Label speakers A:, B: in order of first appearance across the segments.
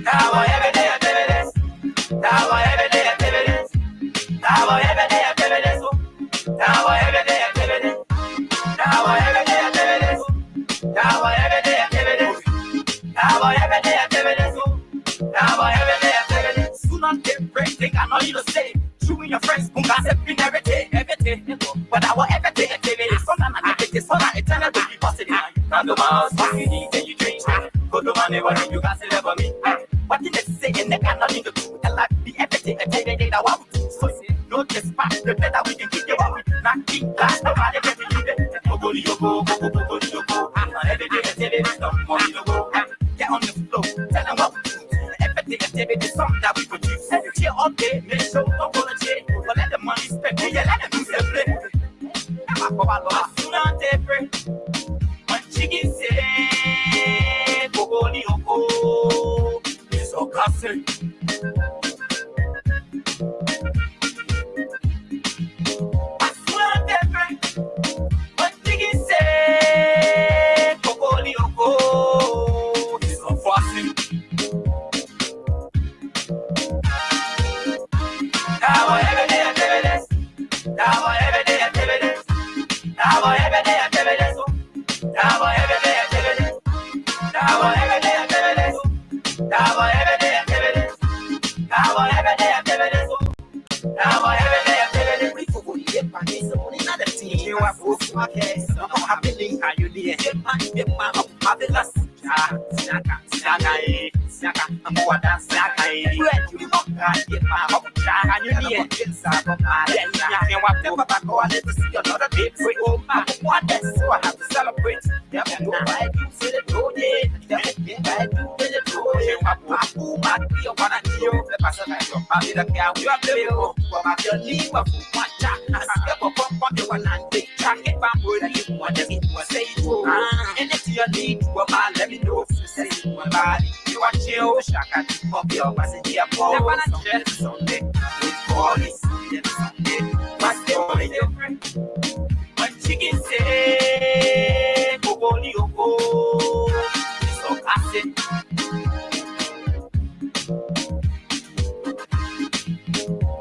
A: Now everyday activities. Now everyday activities. Now everyday activities. Now everyday activities. Now everyday activities. Now everyday activities. Now everyday activities. Now everyday activities. Soon on the break, they got nothing to say. You and your friends, who got everything, everything. But our everyday activities. Sometimes I think it's so that eternal to be positive. Come to my house, what you need, then you drink. Go to my neighborhood, you got to live for me. What did they say? And they got nothing to do. Tell like the everything activity that what we do. So no despite the better we can keep it what we not keep glass. Nobody get to leave it. Go, go. Everyday activities, no money to go. Get on the floor, tell them what we do. Everyday activity, something that we produce. Cheer all day, make sure don't go to jail. But let the money spend, yeah, let them do their play. As soon as they pray, when chicken say, go, it's so classic. As soon as they pray, when chicken say, go, it's so fast. Now everyday activities. Now everyday activities. Now everyday activities. Now everyday activities. Now everyday activities. Now everyday activities. Now everyday activities. Now everyday activities. We go get money, so another thing. You are for my case. I'm happy how you did. Get my up, marvelous. Saka, I'm what that's Saka. You walk out, get my up, and you need to get what the back or let us see another day. We go back, what that's so I have to celebrate. Yeah, I do say the road, I do say the road. Who might be a one and you, the person I don't have it again. We are playing for your leave of one chat. I step up on the one and they track it back with you. What does it say? And if you need to, let me know. Say my body, you are chill, shaka, pop your passenger, for Sunday. We call it Sunday. What's the only different? When chicken say, go, so classic.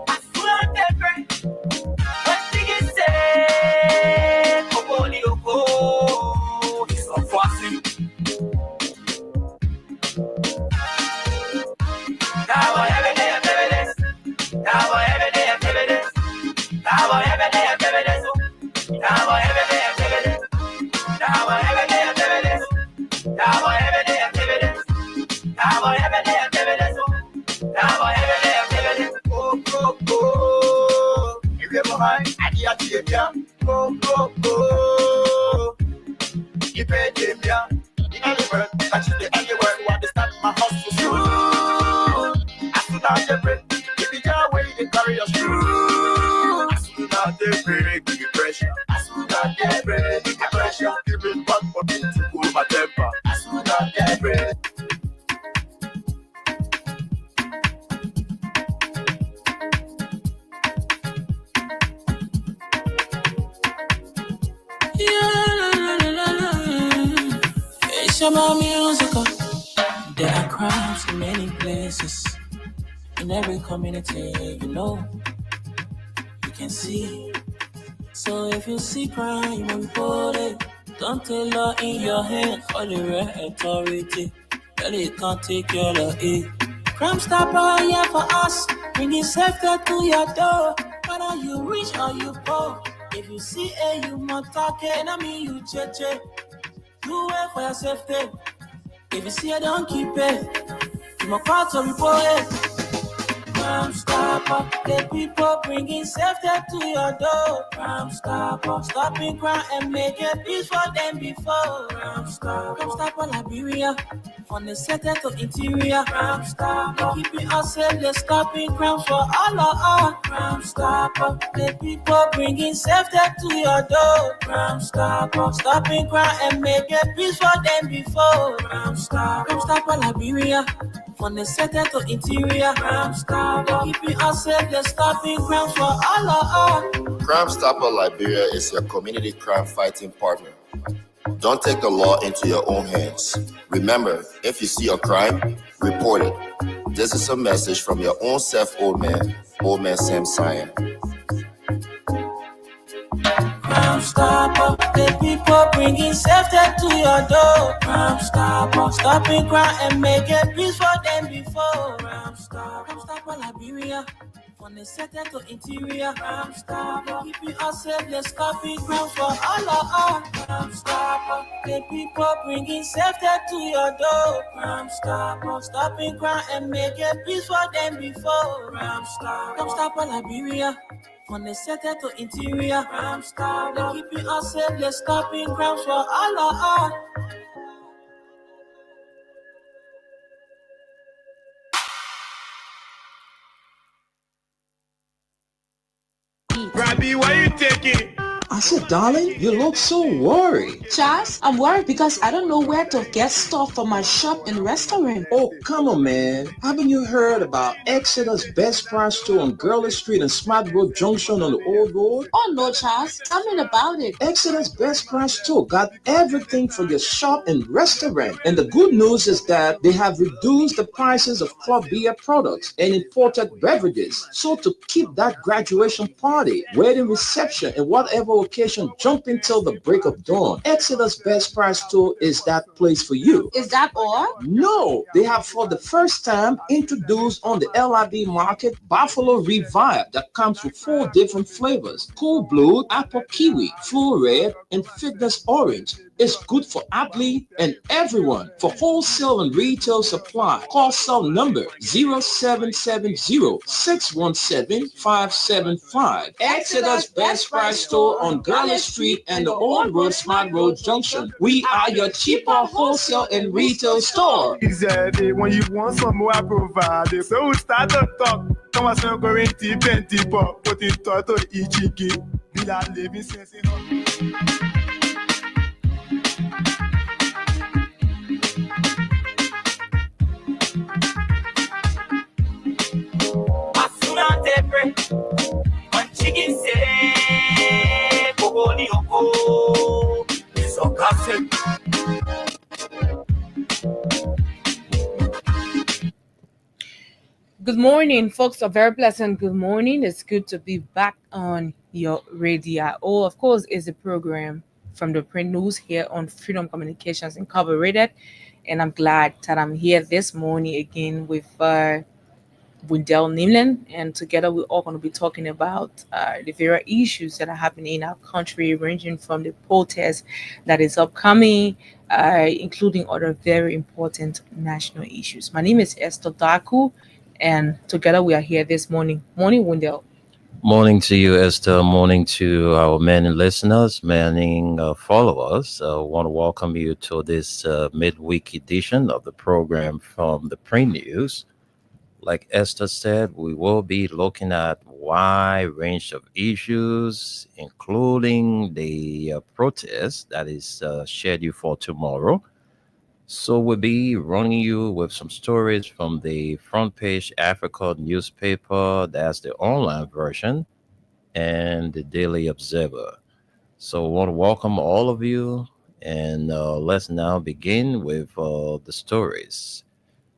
A: As soon as they pray, when chicken say, go, it's so fast. Now everyday activities. Now everyday activities. Now everyday activities. Now everyday activities. Now everyday activities. Now everyday activities. Now everyday activities. Now everyday activities. Go. If you're behind, I get you. Go. You pay them, yeah. In the world, touch the anywhere. What they start my hustle. As soon as they break, if you can't wait, they carry us through. As soon as they break, give me pressure. As soon as they break, give me pressure. Give it back for me to cool my temper. As soon as they break. It's about musical. There are crimes in many places. In every community, you can see. So if you see crime, you report it. Don't take law in your hand, call the right authority. Well, it can't take your law, Crime Stopper, yeah, for us. Bringing safety to your door. Whether you rich or you poor. If you see you must talk it. I mean you cheche. Do it for your safety. If you see don't keep it. You must call to report it. Crime Stopper, the people bringing safety to your door. Crime Stopper, stopping crime and making peace for them before. Crime Stopper, Liberia, from the center to interior. Crime Stopper, keeping us safe, they're stopping crime for all of us. Crime Stopper, the people bringing safety to your door. Crime Stopper, stopping crime and making peace for them before. Crime Stopper, Liberia, from the center to interior. Crime Stopper, keeping us safe, they're stopping crime for all of us.
B: Crime Stopper Liberia is your community crime fighting partner. Don't take the law into your own hands. Remember, if you see a crime, report it. This is a message from your own self, Old Man Sam Cyan.
A: Crime Stopper, the people bringing safety to your door. Crime Stopper, stopping crime and making peace for them before. Crime Stopper, Liberia. From the center to interior, Crime Stopper, keeping us safe, let's stopping crime for all of us. Crime Stopper, the people bringing safety to your door. Crime Stopper, stopping crime and making peace for them before. Crime Stopper, Liberia. From the center to interior, Crime Stopper, keeping us safe, let's stopping crime for all of us.
C: Robbie, why you taking?
D: I said, darling, you look so worried.
E: Charles, I'm worried because I don't know where to get stuff for my shop and restaurant.
D: Oh, come on, man. Haven't you heard about Exeter's Best Price Store on Gurley Street and Smart Road Junction on the Old Road?
E: Oh, no, Charles. Tell me about it.
D: Exeter's Best Price Store got everything for your shop and restaurant. And the good news is that they have reduced the prices of craft beer products and imported beverages. So to keep that graduation party, wedding reception, and whatever occasion jumping till the break of dawn, Exeter's Best Price Store is that place for you.
E: Is that all?
D: No, they have for the first time introduced on the LIB market Buffalo Revive that comes with 4 different flavors: Cool Blue, Apple Kiwi, Full Red, and Fitness Orange. It's good for athlete and everyone. For wholesale and retail supply, call cell number 0770-617-575. Exeter's Best Price Store on Gurley Street and the Old Road Smart Road Junction. We are your cheaper wholesale and retail store.
C: Easy, when you want some more, I provide. So we start to talk. Come on, so going to 20 pop. Put it to Ichiki. We are living sense in
A: Chicken say, Bogoni Oko, it's a cassette.
F: Good morning, folks. A very pleasant good morning. It's good to be back on your radio. Oh, of course, is a program from the print news here on Freedom Communications Incorporated. And I'm glad that I'm here this morning again with Wendell Nimlin, and together we're all going to be talking about the various issues that are happening in our country, ranging from the protest that is upcoming, including other very important national issues. My name is Esther Daku, and together we are here this morning. Morning, Wendell.
G: Morning to you, Esther. Morning to our many listeners, many followers. I want to welcome you to this midweek edition of the program from the Print News. Like Esther said, we will be looking at a wide range of issues, including the protest that is scheduled for tomorrow. So we'll be running you with some stories from the Front Page Africa newspaper, that's the online version, and the Daily Observer. So I want to welcome all of you, and let's now begin with the stories.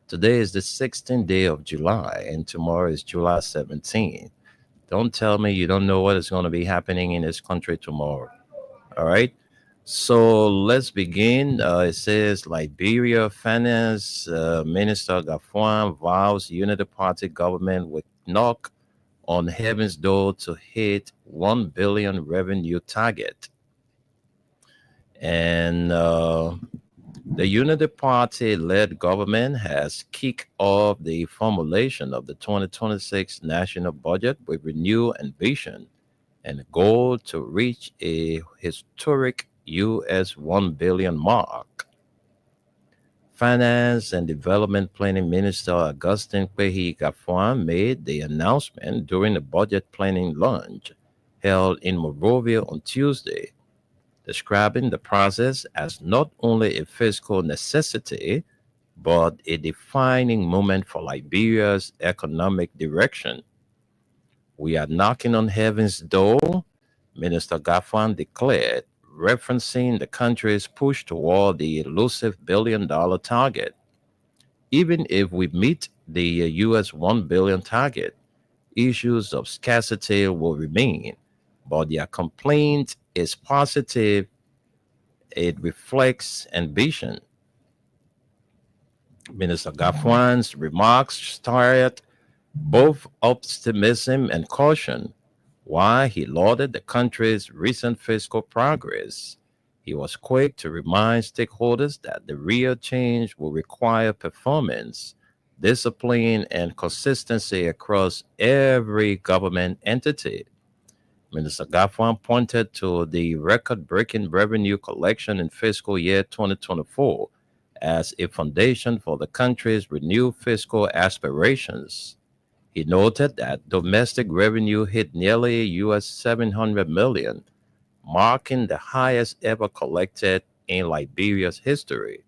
G: Today is the 16th day of July, and tomorrow is July 17th. Don't tell me you don't know what is going to be happening in this country tomorrow. All right. So let's begin. It says Liberia Finance Minister Gafuan vows Unity Party government would knock on heaven's door to hit 1 billion revenue target. And the Unity Party-led government has kicked off the formulation of the 2026 national budget with renewed ambition and a goal to reach a historic U.S. 1 billion mark. Finance and Development Planning Minister Augustine Kwehi Gafuan made the announcement during the budget planning lunch held in Monrovia on Tuesday, describing the process as not only a fiscal necessity, but a defining moment for Liberia's economic direction. We are knocking on heaven's door, Minister Gafuan declared, referencing the country's push toward the elusive billion-dollar target. Even if we meet the US $1 billion target, issues of scarcity will remain, but their complaint is positive. It reflects ambition. Minister Gafwan's remarks stirred both optimism and caution. While he lauded the country's recent fiscal progress, he was quick to remind stakeholders that the real change will require performance, discipline, and consistency across every government entity. Minister Gafwan pointed to the record-breaking revenue collection in fiscal year 2024 as a foundation for the country's renewed fiscal aspirations. He noted that domestic revenue hit nearly US 700 million, marking the highest ever collected in Liberia's history.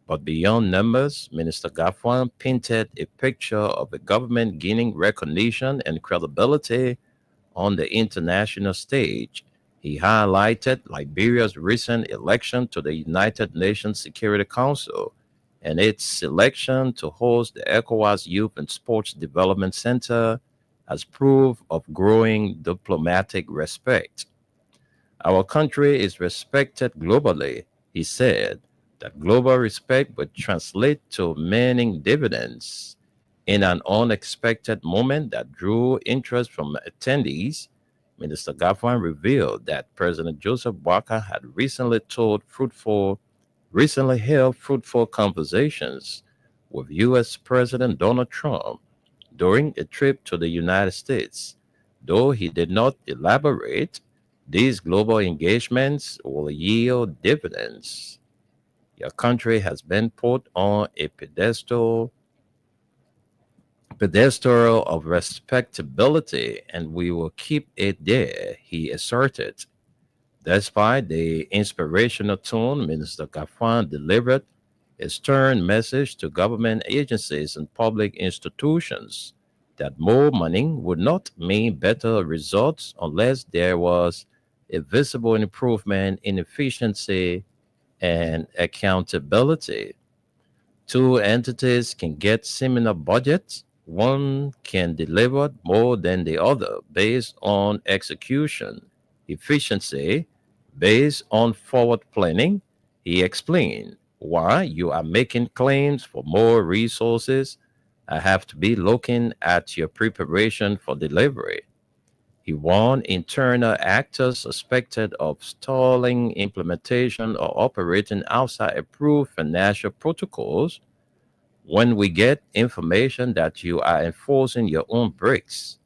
G: But beyond numbers, Minister Gafwan painted a picture of a government gaining recognition and credibility on the international stage. He highlighted Liberia's recent election to the United Nations Security Council and its selection to host the ECOWAS Youth and Sports Development Center as proof of growing diplomatic respect. Our country is respected globally, he said. That global respect would translate to many dividends. In an unexpected moment that drew interest from attendees, Minister Gafwan revealed that President Joseph Boakai had recently held fruitful conversations with U.S. President Donald Trump during a trip to the United States. Though he did not elaborate, these global engagements will yield dividends. Your country has been put on a pedestal of respectability, and we will keep it there, he asserted. Despite the inspirational tone Minister Gafwan delivered, a stern message to government agencies and public institutions that more money would not mean better results unless there was a visible improvement in efficiency and accountability. Two entities can get similar budgets. One can deliver more than the other based on execution, efficiency, based on forward planning. He explained, why you are making claims for more resources, I have to be looking at your preparation for delivery. He warned internal actors suspected of stalling implementation or operating outside approved financial protocols. When we get information that you are enforcing your own breaks,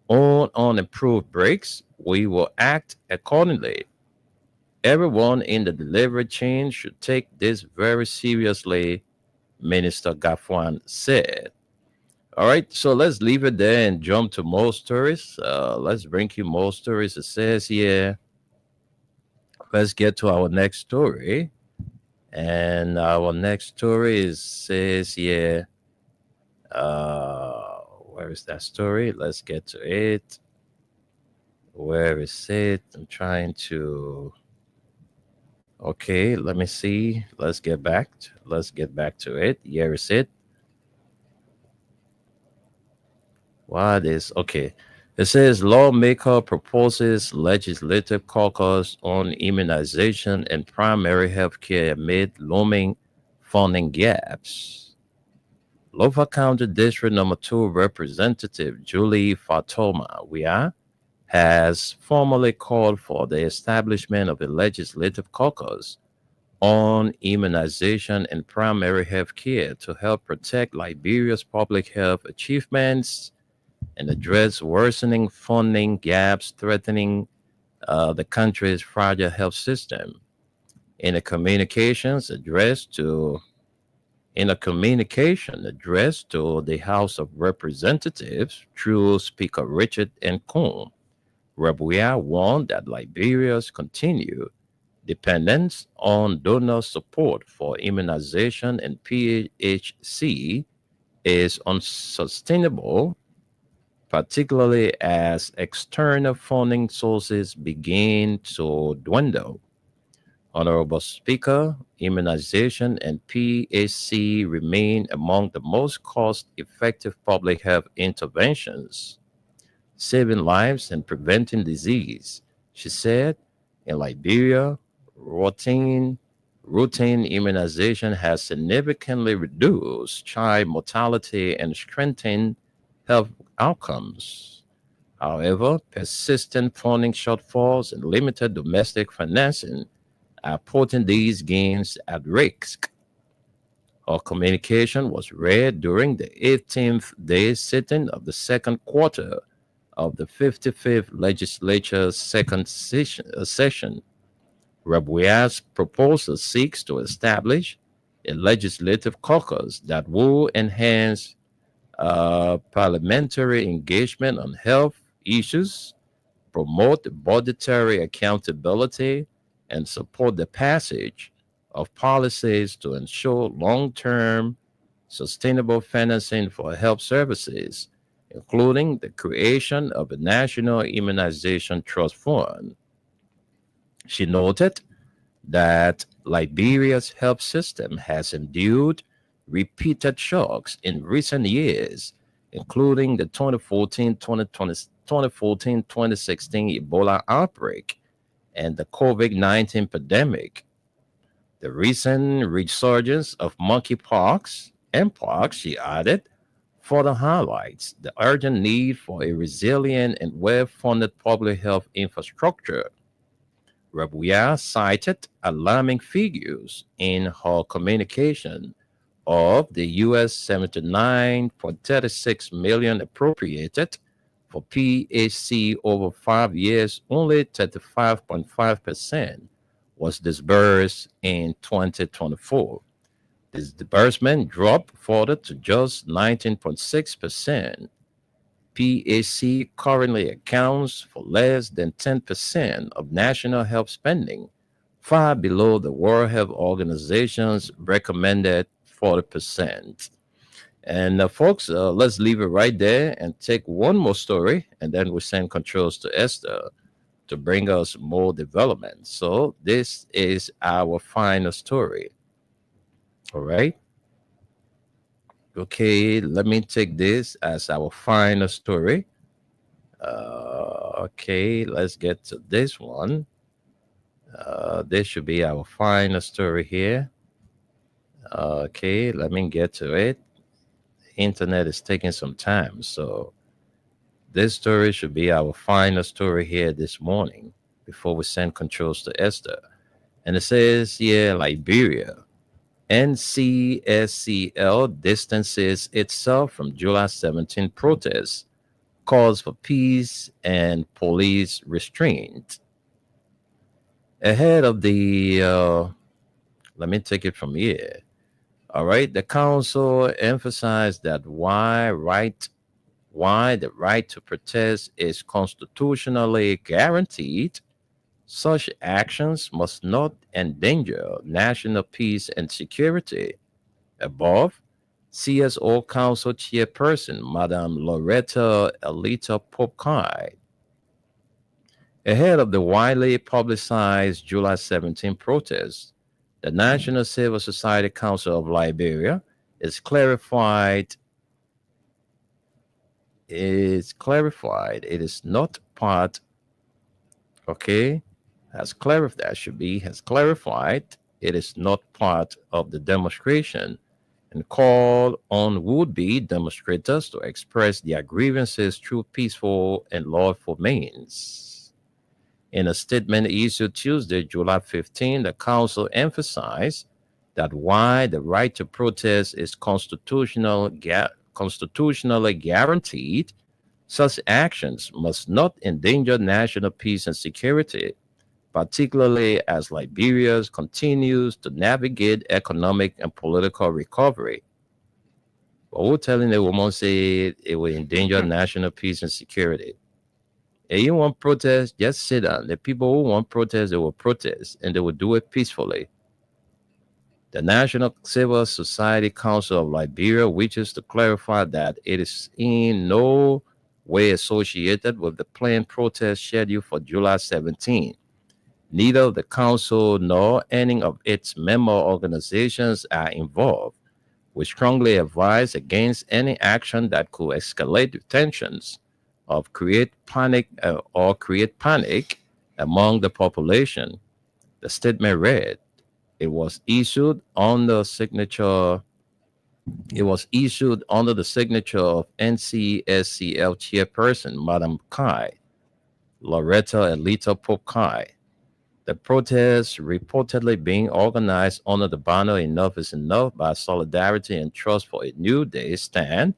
G: on unapproved breaks, we will act accordingly. Everyone in the delivery chain should take this very seriously, Minister Gafwan said. All right, so let's leave it there and jump to more stories. Let's bring you more stories. It says here, let's get to our next story. And our next story says here, where is that story? Let's get to it. Where is it? I'm trying to. Okay, let me see. Let's get back to it. Here is it. What is okay? It says lawmaker proposes legislative caucus on immunization and primary health care amid looming funding gaps. Lofa County District Number 2 Representative Julie Fatoma Wia has formally called for the establishment of a legislative caucus on immunization and primary health care to help protect Liberia's public health achievements and address worsening funding gaps threatening the country's fragile health system. In a communication addressed to the House of Representatives through Speaker Richard Nkom, Rabuya warned that Liberia's continued dependence on donor support for immunization and PHC is unsustainable, particularly as external funding sources begin to dwindle. Honorable Speaker, immunization and PAC remain among the most cost-effective public health interventions, saving lives and preventing disease, she said. In Liberia, routine immunization has significantly reduced child mortality and strengthened health outcomes. However, persistent funding shortfalls and limited domestic financing are putting these gains at risk. Our communication was read during the 18th day sitting of the second quarter of the 55th legislature's second session. Rabuya's proposal seeks to establish a legislative caucus that will enhance parliamentary engagement on health issues, promote budgetary accountability, and support the passage of policies to ensure long-term sustainable financing for health services, including the creation of a national immunization trust fund. She noted that Liberia's health system has endured repeated shocks in recent years, including the 2014-2016 Ebola outbreak and the COVID-19 pandemic. The recent resurgence of monkeypox and pox, she added, further highlights the urgent need for a resilient and well-funded public health infrastructure. Rabuya cited alarming figures in her communication of the US 79.36 million appropriated for PAC over 5 years. Only 35.5% was disbursed in 2024. This disbursement dropped further to just 19.6%. PAC currently accounts for less than 10% of national health spending, far below the World Health Organization's recommended 40%. And folks, let's leave it right there and take one more story, and then we'll send controls to Esther to bring us more development. So this is our final story. All right. Okay, let me take this as our final story. Okay, let's get to this one. This should be our final story here. Okay, let me get to it. Internet is taking some time, so this story should be our final story here this morning before we send controls to Esther. And it says here, Liberia. NCSCL distances itself from July 17 protests, calls for peace and police restraint. Ahead of the, let me take it from here. All right, the council emphasized that why the right to protest is constitutionally guaranteed, such actions must not endanger national peace and security. Above, CSO Council Chairperson Madame Loretta Elita Popkai. Ahead of the widely publicized July 17 protests, the National Civil Society Council of Liberia is clarified. It is not part, okay, has clarified it is not part of the demonstration and called on would-be demonstrators to express their grievances through peaceful and lawful means. In a statement issued Tuesday, July 15, the council emphasized that while the right to protest is constitutionally guaranteed, such actions must not endanger national peace and security, particularly as Liberia continues to navigate economic and political recovery. But we're telling the woman say it will endanger national peace and security. If you want protest, just sit down. The people who want protest, they will protest, and they will do it peacefully. The National Civil Society Council of Liberia wishes to clarify that it is in no way associated with the planned protest scheduled for July 17. Neither the council nor any of its member organizations are involved. We strongly advise against any action that could escalate tensions or create panic among the population. The statement read, it was issued under signature it was issued under the signature of NCSCL chairperson Madam Kai, Loretta Elita Pope Kai. The protest reportedly being organized under the banner Enough is Enough by Solidarity and Trust for a New Day stand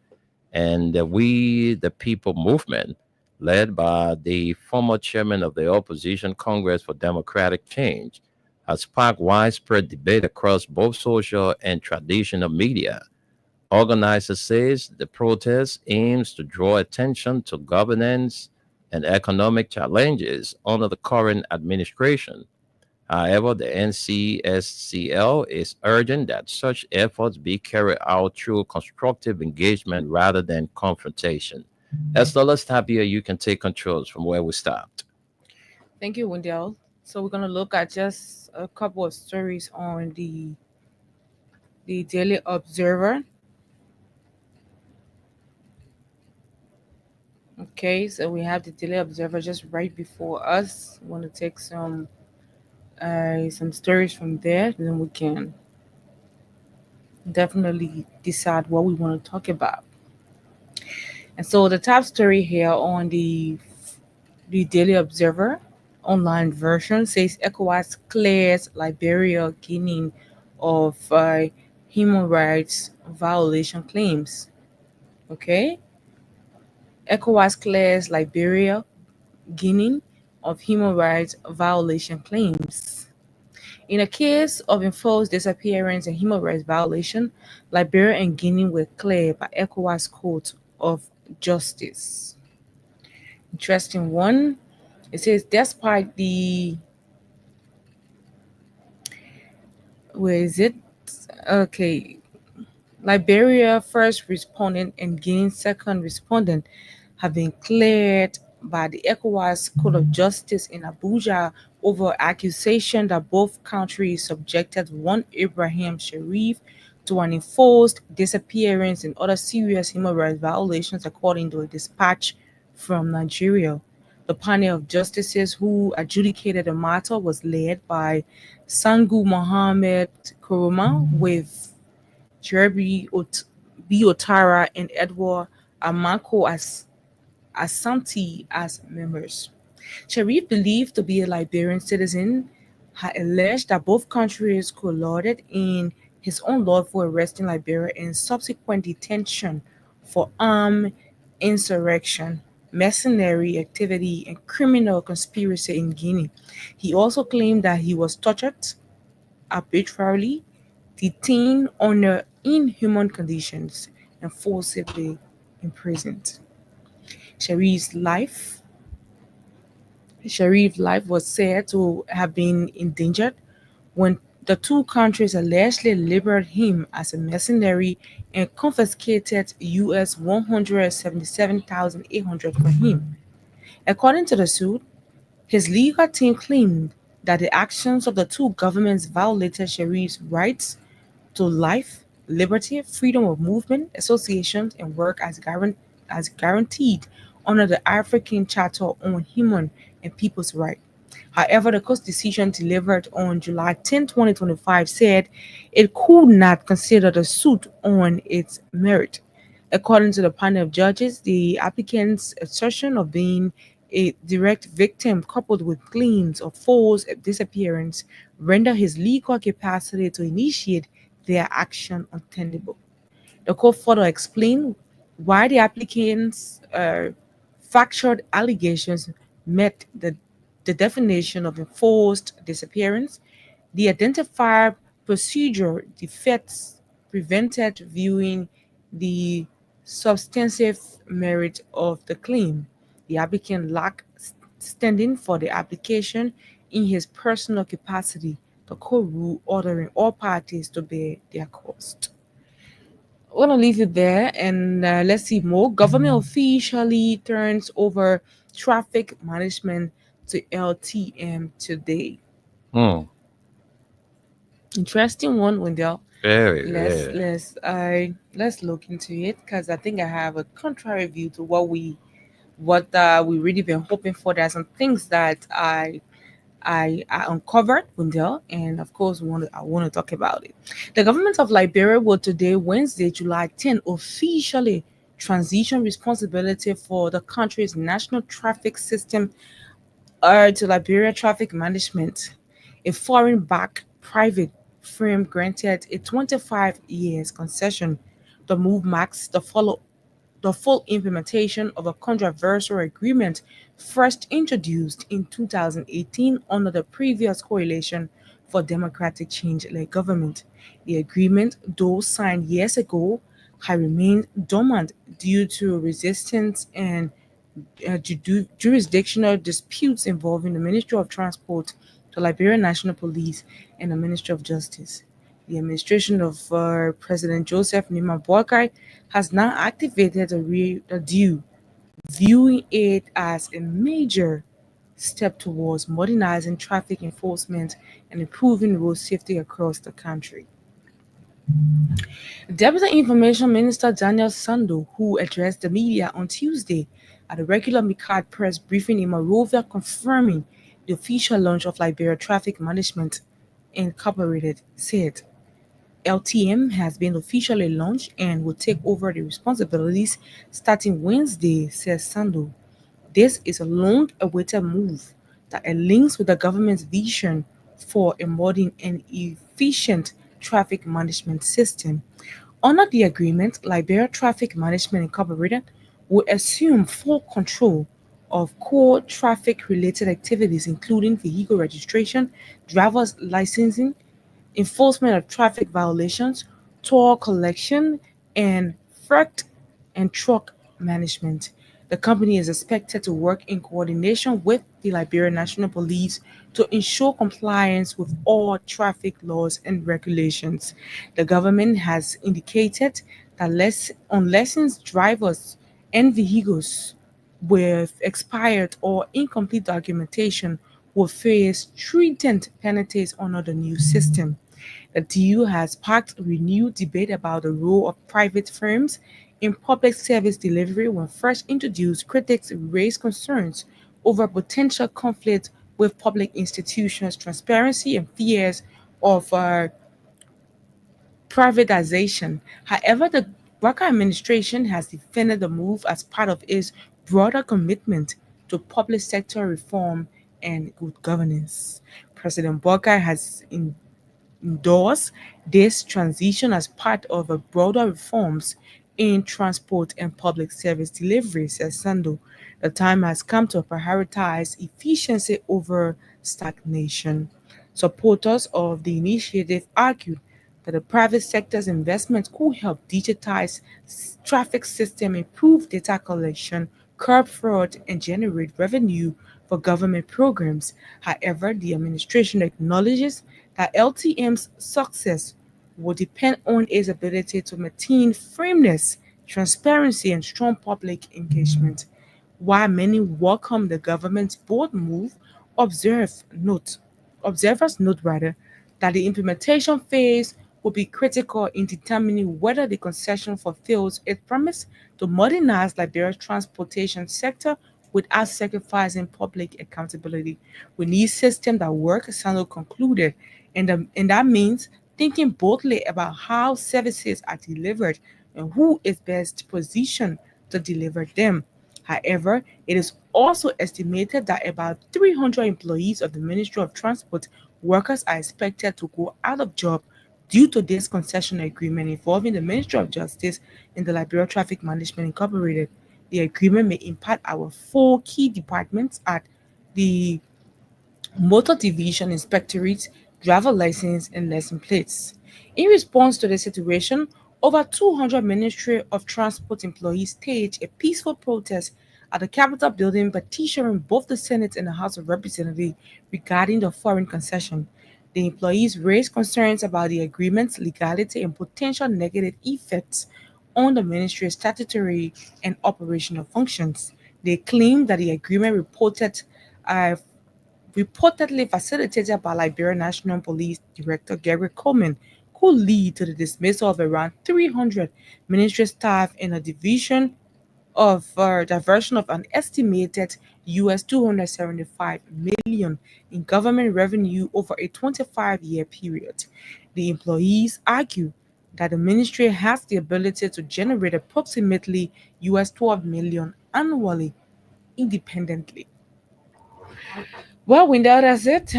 G: and the We the People movement, led by the former chairman of the Opposition Congress for Democratic Change, has sparked widespread debate across both social and traditional media. Organizers says the protest aims to draw attention to governance and economic challenges under the current administration. However, the NCSCL is urging that such efforts be carried out through constructive engagement rather than confrontation. Esther, let's stop here. You can take controls from where we stopped.
F: Thank you, Wendell. So we're gonna look at just a couple of stories on the Daily Observer. Okay, so we have the Daily Observer just right before us. Want to take some stories from there, then we can definitely decide what we want to talk about. And so the top story here on the Daily Observer online version says ECOWAS clears Liberia, Guinea of human rights violation claims. Okay, ECOWAS clears Liberia, Guinea of human rights violation claims. In a case of enforced disappearance and human rights violation, Liberia and Guinea were cleared by ECOWAS Court of Justice. Interesting one. It says despite the where is it? Okay. Liberia first respondent and Guinea second respondent have been cleared by the ECOWAS Court of Justice in Abuja over accusation that both countries subjected one Ibrahim Sharif to an enforced disappearance and other serious human rights violations, according to a dispatch from Nigeria. The panel of justices who adjudicated the matter was led by Sangu Mohammed Kuruma with Jeremy B. Otara and Edward Amako as Asante as members. Sharif, believed to be a Liberian citizen, had alleged that both countries colluded in his own lawful arrest in Liberia and subsequent detention for armed insurrection, mercenary activity, and criminal conspiracy in Guinea. He also claimed that he was tortured, arbitrarily detained under inhuman conditions, and forcibly imprisoned. Sharif's life was said to have been endangered when the two countries allegedly liberated him as a mercenary and confiscated US $177,800 for him. According to the suit, his legal team claimed that the actions of the two governments violated Sharif's rights to life, liberty, freedom of movement, association, and work as guaranteed under the African Charter on Human and People's Rights. However, the court's decision delivered on July 10, 2025 said it could not consider the suit on its merit. According to the panel of judges, the applicant's assertion of being a direct victim coupled with claims of forced disappearance render his legal capacity to initiate their action untenable. The court further explained why the applicant's factual allegations met the definition of enforced disappearance. The identified procedure defects prevented viewing the substantive merit of the claim. The applicant lacked standing for the application in his personal capacity. The court ruled ordering all parties to bear their cost. I'm going to leave it there and let's see more. Government officially turns over traffic management to LTM today.
G: Hmm.
F: Interesting one, Wendell.
G: Very,
F: Let's
G: very.
F: let's let's look into it because I think I have a contrary view to what we really been hoping for. There are some things that I uncovered, Wendell, and of course I want to talk about it. The government of Liberia will today, Wednesday, July 10, officially transition responsibility for the country's national traffic system to Liberia Traffic Management, a foreign-backed private firm granted a 25 years concession. The move marks the full implementation of a controversial agreement first introduced in 2018 under the previous Coalition for Democratic Change-led government. The agreement, though signed years ago, had remained dormant due to resistance and jurisdictional disputes involving the Ministry of Transport, the Liberian National Police, and the Ministry of Justice. The administration of President Joseph Nima Boakai has now activated a due, viewing it as a major step towards modernizing traffic enforcement and improving road safety across the country. Deputy Information Minister Daniel Sando, who addressed the media on Tuesday at a regular MICAD press briefing in Monrovia confirming the official launch of Liberia Traffic Management Incorporated, said LTM has been officially launched and will take over the responsibilities starting Wednesday, says Sando. This is a long awaited move that aligns with the government's vision for a modern and efficient traffic management system. Under the agreement, Liberia Traffic Management Incorporated will assume full control of core traffic related activities, including vehicle registration, driver's licensing, enforcement of traffic violations, toll collection, and freight and truck management. The company is expected to work in coordination with the Liberian National Police to ensure compliance with all traffic laws and regulations. The government has indicated that unlicensed drivers and vehicles with expired or incomplete documentation will face stringent penalties under the new system. The deal has sparked renewed debate about the role of private firms in public service delivery. When first introduced, critics raised concerns over potential conflict with public institutions, transparency, and fears of privatization. However, the Barker administration has defended the move as part of its broader commitment to public sector reform and good governance. President Barker has endorse this transition as part of a broader reforms in transport and public service delivery, says Sando. The time has come to prioritize efficiency over stagnation. Supporters of the initiative argued that the private sector's investment could help digitize traffic system, improve data collection, curb fraud, and generate revenue for government programs. However, the administration acknowledges that LTM's success will depend on its ability to maintain firmness, transparency, and strong public engagement. While many welcome the government's bold move, observe note observers note rather that the implementation phase will be critical in determining whether the concession fulfills its promise to modernize Liberia's transportation sector without sacrificing public accountability. We need systems that work, Sandro concluded, and that means thinking boldly about how services are delivered and who is best positioned to deliver them. However, it is also estimated that about 300 employees of the Ministry of Transport workers are expected to go out of job due to this concession agreement involving the Ministry of Justice and the Liberia Traffic Management Incorporated. The agreement may impact our four key departments at the Motor Division Inspectorate, driver license, and license plates. In response to the situation, over 200 Ministry of Transport employees staged a peaceful protest at the Capitol building petitioning both the Senate and the House of Representatives regarding the foreign concession. The employees raised concerns about the agreement's legality and potential negative effects on the ministry's statutory and operational functions. They claimed that the agreement reported uh, reportedly facilitated by Liberia National Police Director Gary Coleman, could lead to the dismissal of around 300 ministry staff in a division of diversion of an estimated US 275 million in government revenue over a 25-year period. The employees argue that the ministry has the ability to generate approximately US 12 million annually independently. Well, Wendell, that's it.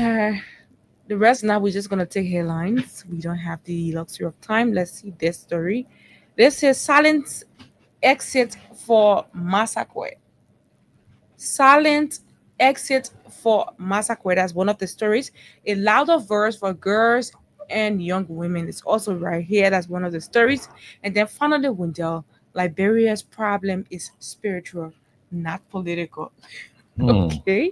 F: The rest now we're just gonna take headlines. We don't have the luxury of time. Let's see this story. This is silent exit for Massacre. Silent exit for Massacre. That's one of the stories. A louder verse for girls and young women is also right here. That's one of the stories. And then finally, Wendell, Liberia's problem is spiritual, not political. Okay.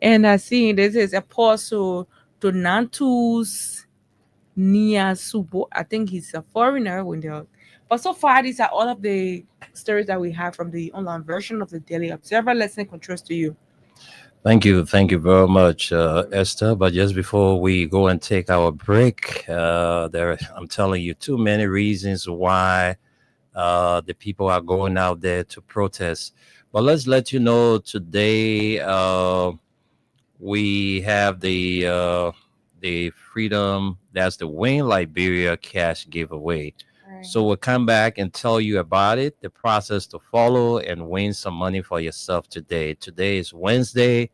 F: And I see this is Apostle Donatus Niasubo. I think he's a foreigner, Wendell. But so far, these are all of the stories that we have from the online version of the Daily Observer. Let's send controls to you.
G: Thank you very much, Esther. But just before we go and take our break, I'm telling you too many reasons why the people are going out there to protest. But let's let you know today we have the Freedom. That's the Win Liberia cash giveaway. Right. So we'll come back and tell you about it, the process to follow, and win some money for yourself today. Today is Wednesday,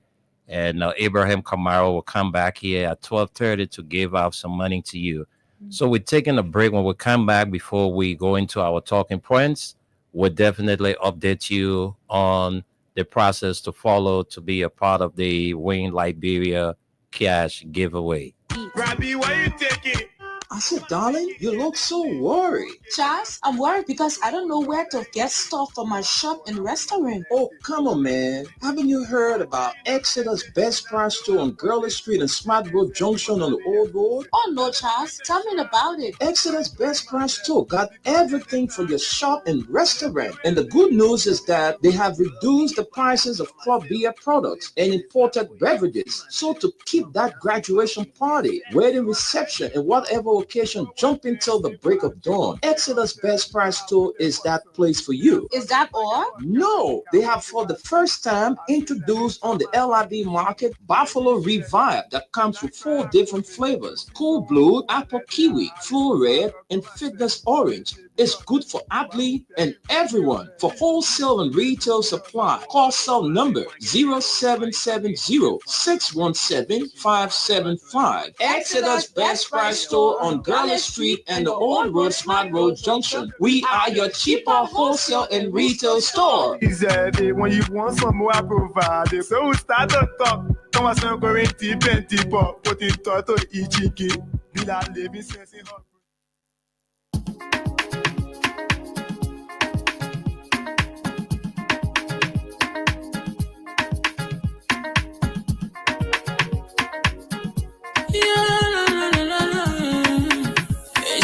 G: and Abraham Camaro will come back here at 12:30 to give out some money to you. Mm-hmm. So we're taking a break. When we come back, before we go into our talking points, we'll definitely update you on the process to follow to be a part of the Win Liberia cash giveaway.
C: Robbie, why you taking?
D: I said, darling, you look so worried.
E: Charles, I'm worried because I don't know where to get stuff for my shop and restaurant.
D: Oh, come on, man. Haven't you heard about Exeter's Best Price Store on Gurley Street and Smart Road Junction on the Old Road?
E: Oh, no, Charles. Tell me about it.
D: Exeter's Best Price Store got everything for your shop and restaurant. And the good news is that they have reduced the prices of club beer products and imported beverages. So to keep that graduation party, wedding reception, and whatever occasion jumping till the break of dawn, Exeter's Best Price Store is that place for you.
E: Is that all?
D: No, they have for the first time introduced on the LIB market Buffalo Revive that comes with 4 different flavors: Cool Blue, Apple Kiwi, Flu Red, and Fitness Orange. It's good for athlete and everyone. For wholesale and retail supply, call cell number 0770-617-575. Exeter's Best Price Store on Gurley Street and the Old Road Smart Road Junction. We are your cheaper wholesale and retail store.
C: Easy, when you want some more, I provide. So we start to talk. Come on, some going deep and deeper. Put in toto ichiki. Bila living sense in her.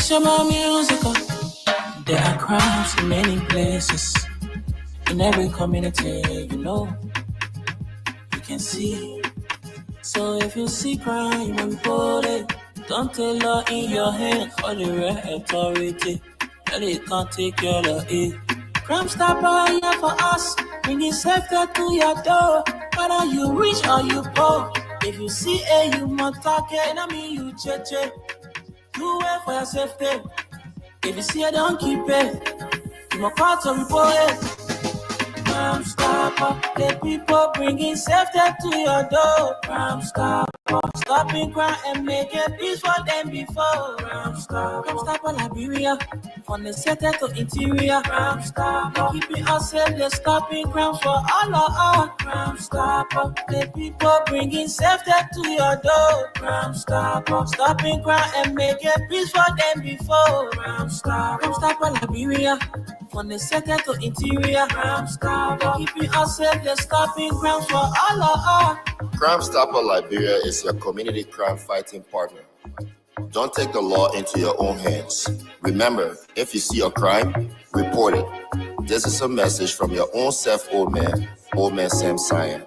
A: It's about musical. There are crowds in many places. In every community, you can see. So if you see crime and report it, don't take law in your hand for the right authority. And it can't take care of it. Crime Stopper here for us, bringing safety to your door. Whether you rich or you poor, if you see a human talking, I mean you cheche. Do it for your safety. If you see it, don't keep it. You must call to report it. Crime Stopper, the people bringing safety to your door. Crime Stopper, stopping crime and making peace for them before. Crime Stopper Liberia, from the center to interior. Crime Stopper, keeping us safe, they're stopping crimes for all of us. Crime Stopper, the people bringing safety to your door. Crime Stopper, stopping crime and making peace for them before. Crime Stopper Liberia, from the center to interior. Crime Stopper, keeping us safe, they're stopping crimes for all of us.
B: Crime Stopper Liberia is your community crime fighting partner. Don't take the law into your own hands. Remember, if you see a crime, report it. This is a message from your own self, Old Man Sam Cyan.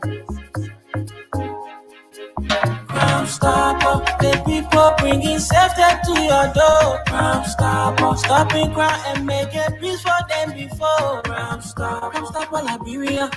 A: Stopper, the people bringing safety to your door. Crime Stopper, stopping crime and making peace for them before. Crime Stopper, Liberia.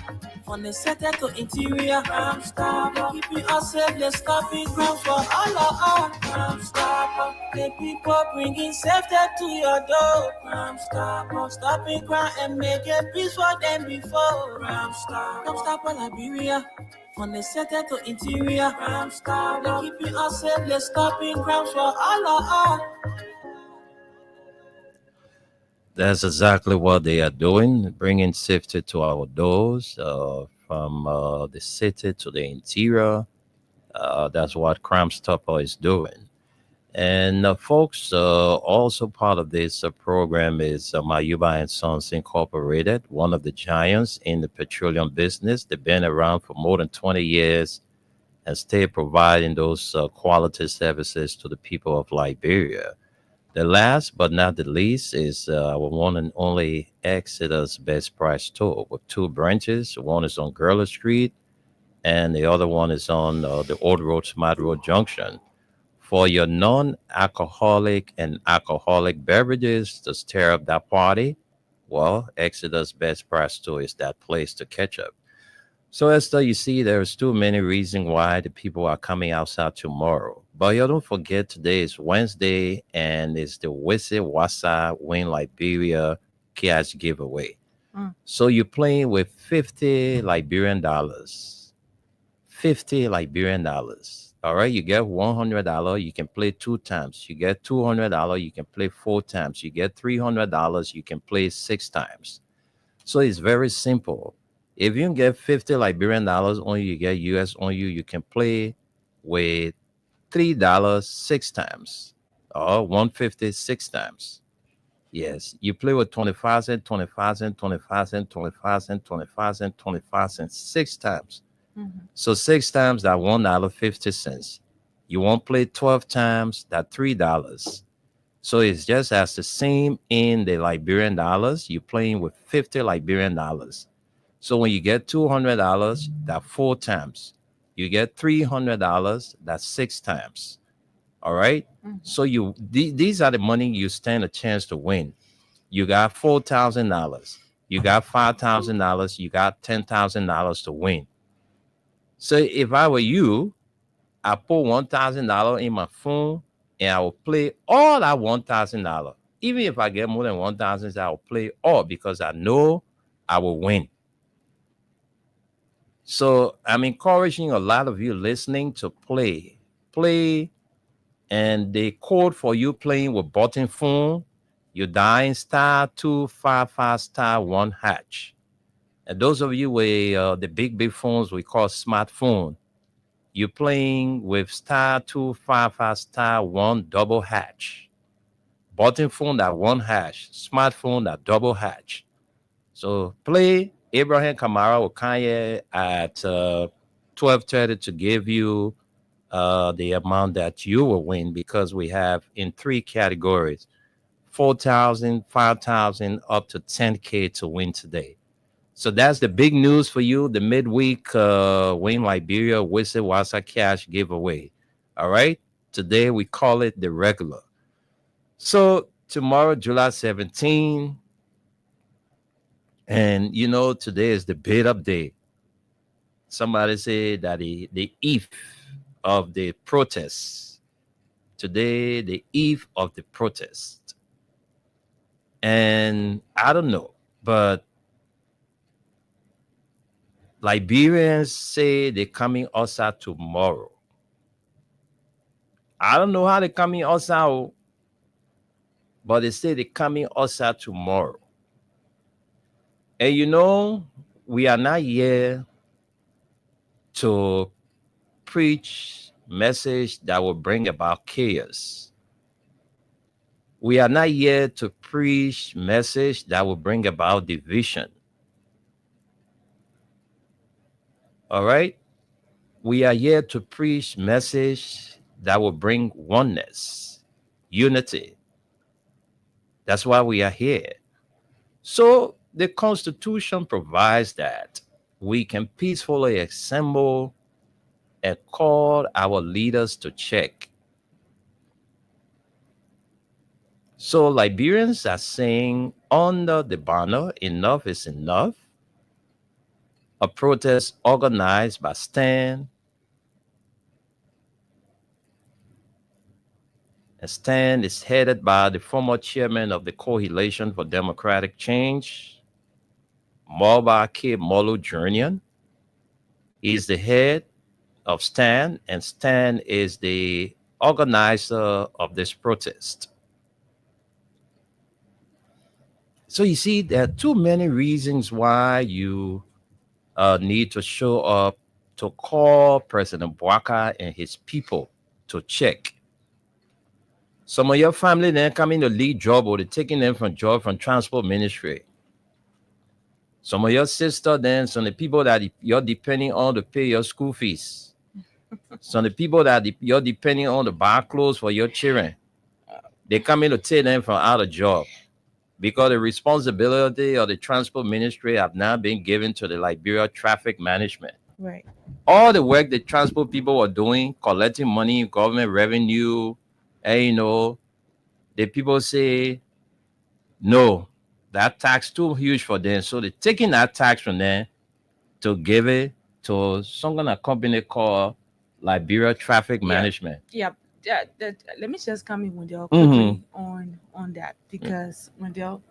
A: From the center to interior, Crime Stopper, keeping us safe, let's stopping crime for all of us. Crime Stopper, the people bringing safety to your door. Crime Stopper, stopping crime and making peace for them before. Crime Stopper, Liberia. From the center to interior, Crime Stopper, keeping us safe, let's stopping crime for all of us.
G: That's exactly what they are doing, bringing safety to our doors from the city to the interior. That's what Crime Stopper is doing. And folks, also part of this program is Mayuba and Sons Incorporated, one of the giants in the petroleum business. They've been around for more than 20 years and stay providing those quality services to the people of Liberia. The last but not the least is our one and only Exodus Best Price store with two branches. One is on Gurla Street and the other one is on the Old Road, Smart Road Junction. For your non-alcoholic and alcoholic beverages to stir up that party, well, Exodus Best Price store is that place to catch up. So, Esther, you see, there's too many reasons why the people are coming outside tomorrow. But you don't forget today is Wednesday and it's the Wese Wasa Win Liberia cash giveaway. So you're playing with 50 Liberian dollars. 50 Liberian dollars. All right, you get $100, you can play 2 times. You get $200, you can play 4 times. You get $300, you can play 6 times. So it's very simple. If you can get 50 Liberian dollars on you, you get US on you, you can play with $3 6 times or 150 6 times. Yes, you play with 25 cents, 25 cents, 25 cents, 25 cents, 25 cents, 25 cents 6 times. So 6 times that $1.50. You won't play 12 times that $3. So it's just as the same in the Liberian dollars. You're playing with 50 Liberian dollars. So when you get $200, that 4 times. You get $300, that's 6 times. All right. So these are the money you stand a chance to win. You got $4,000. You got $5,000. You got $10,000 to win. So if I were you, I put $1,000 in my phone and I will play all that $1,000. Even if I get more than 1,000, I will play all because I know I will win. So I'm encouraging a lot of you listening to play. And the code for you playing with button phone, you dial *255*1#. And those of you with the big phones we call smartphone, you're playing with *255*1#. Button phone that 1#, smartphone that $#. So play. Abraham Kamara will Kanye at 12:30 to give you the amount that you will win, because we have in 3 categories, 4,000, 5,000, up to 10K to win today. So that's the big news for you, the midweek Win Liberia Wese Wasa cash giveaway. All right. Today we call it the regular. So tomorrow, July 17, and you know, today is the bid up day. Somebody say that the eve of the protest. Today, the eve of the protest. And I don't know, but Liberians say they're coming outside tomorrow. I don't know how they're coming outside, but they say they're coming outside tomorrow. And you know, we are not here to preach message that will bring about chaos. We are not here to preach message that will bring about division. All right? We are here to preach message that will bring oneness, unity. That's why we are here. So the Constitution provides that we can peacefully assemble and called our leaders to check. So Liberians are saying under the banner, enough is enough, a protest organized by STAN. And STAN is headed by the former chairman of the Coalition for Democratic Change, Moba K. Molu Jr. He's the head of STAN, and STAN is the organizer of this protest. So you see, there are too many reasons why you need to show up to call President Bouaka and his people to check. Some of your family then come in to lead job or they're taking them from job from transport ministry. Some of your sister then, some of the people that you're depending on to pay your school fees. Some of the people that you're depending on to buy clothes for your children. They come in to take them from out of job because the responsibility of the transport ministry have now been given to the Liberia Traffic Management.
F: Right.
G: All the work the transport people are doing, collecting money, government revenue, and you know, the people say, no, that tax too huge for them. So they're taking that tax from them to give it to some kind of company called Liberia Traffic Management.
F: Yeah. Let me just come in Wendell quickly on that, because Wendell,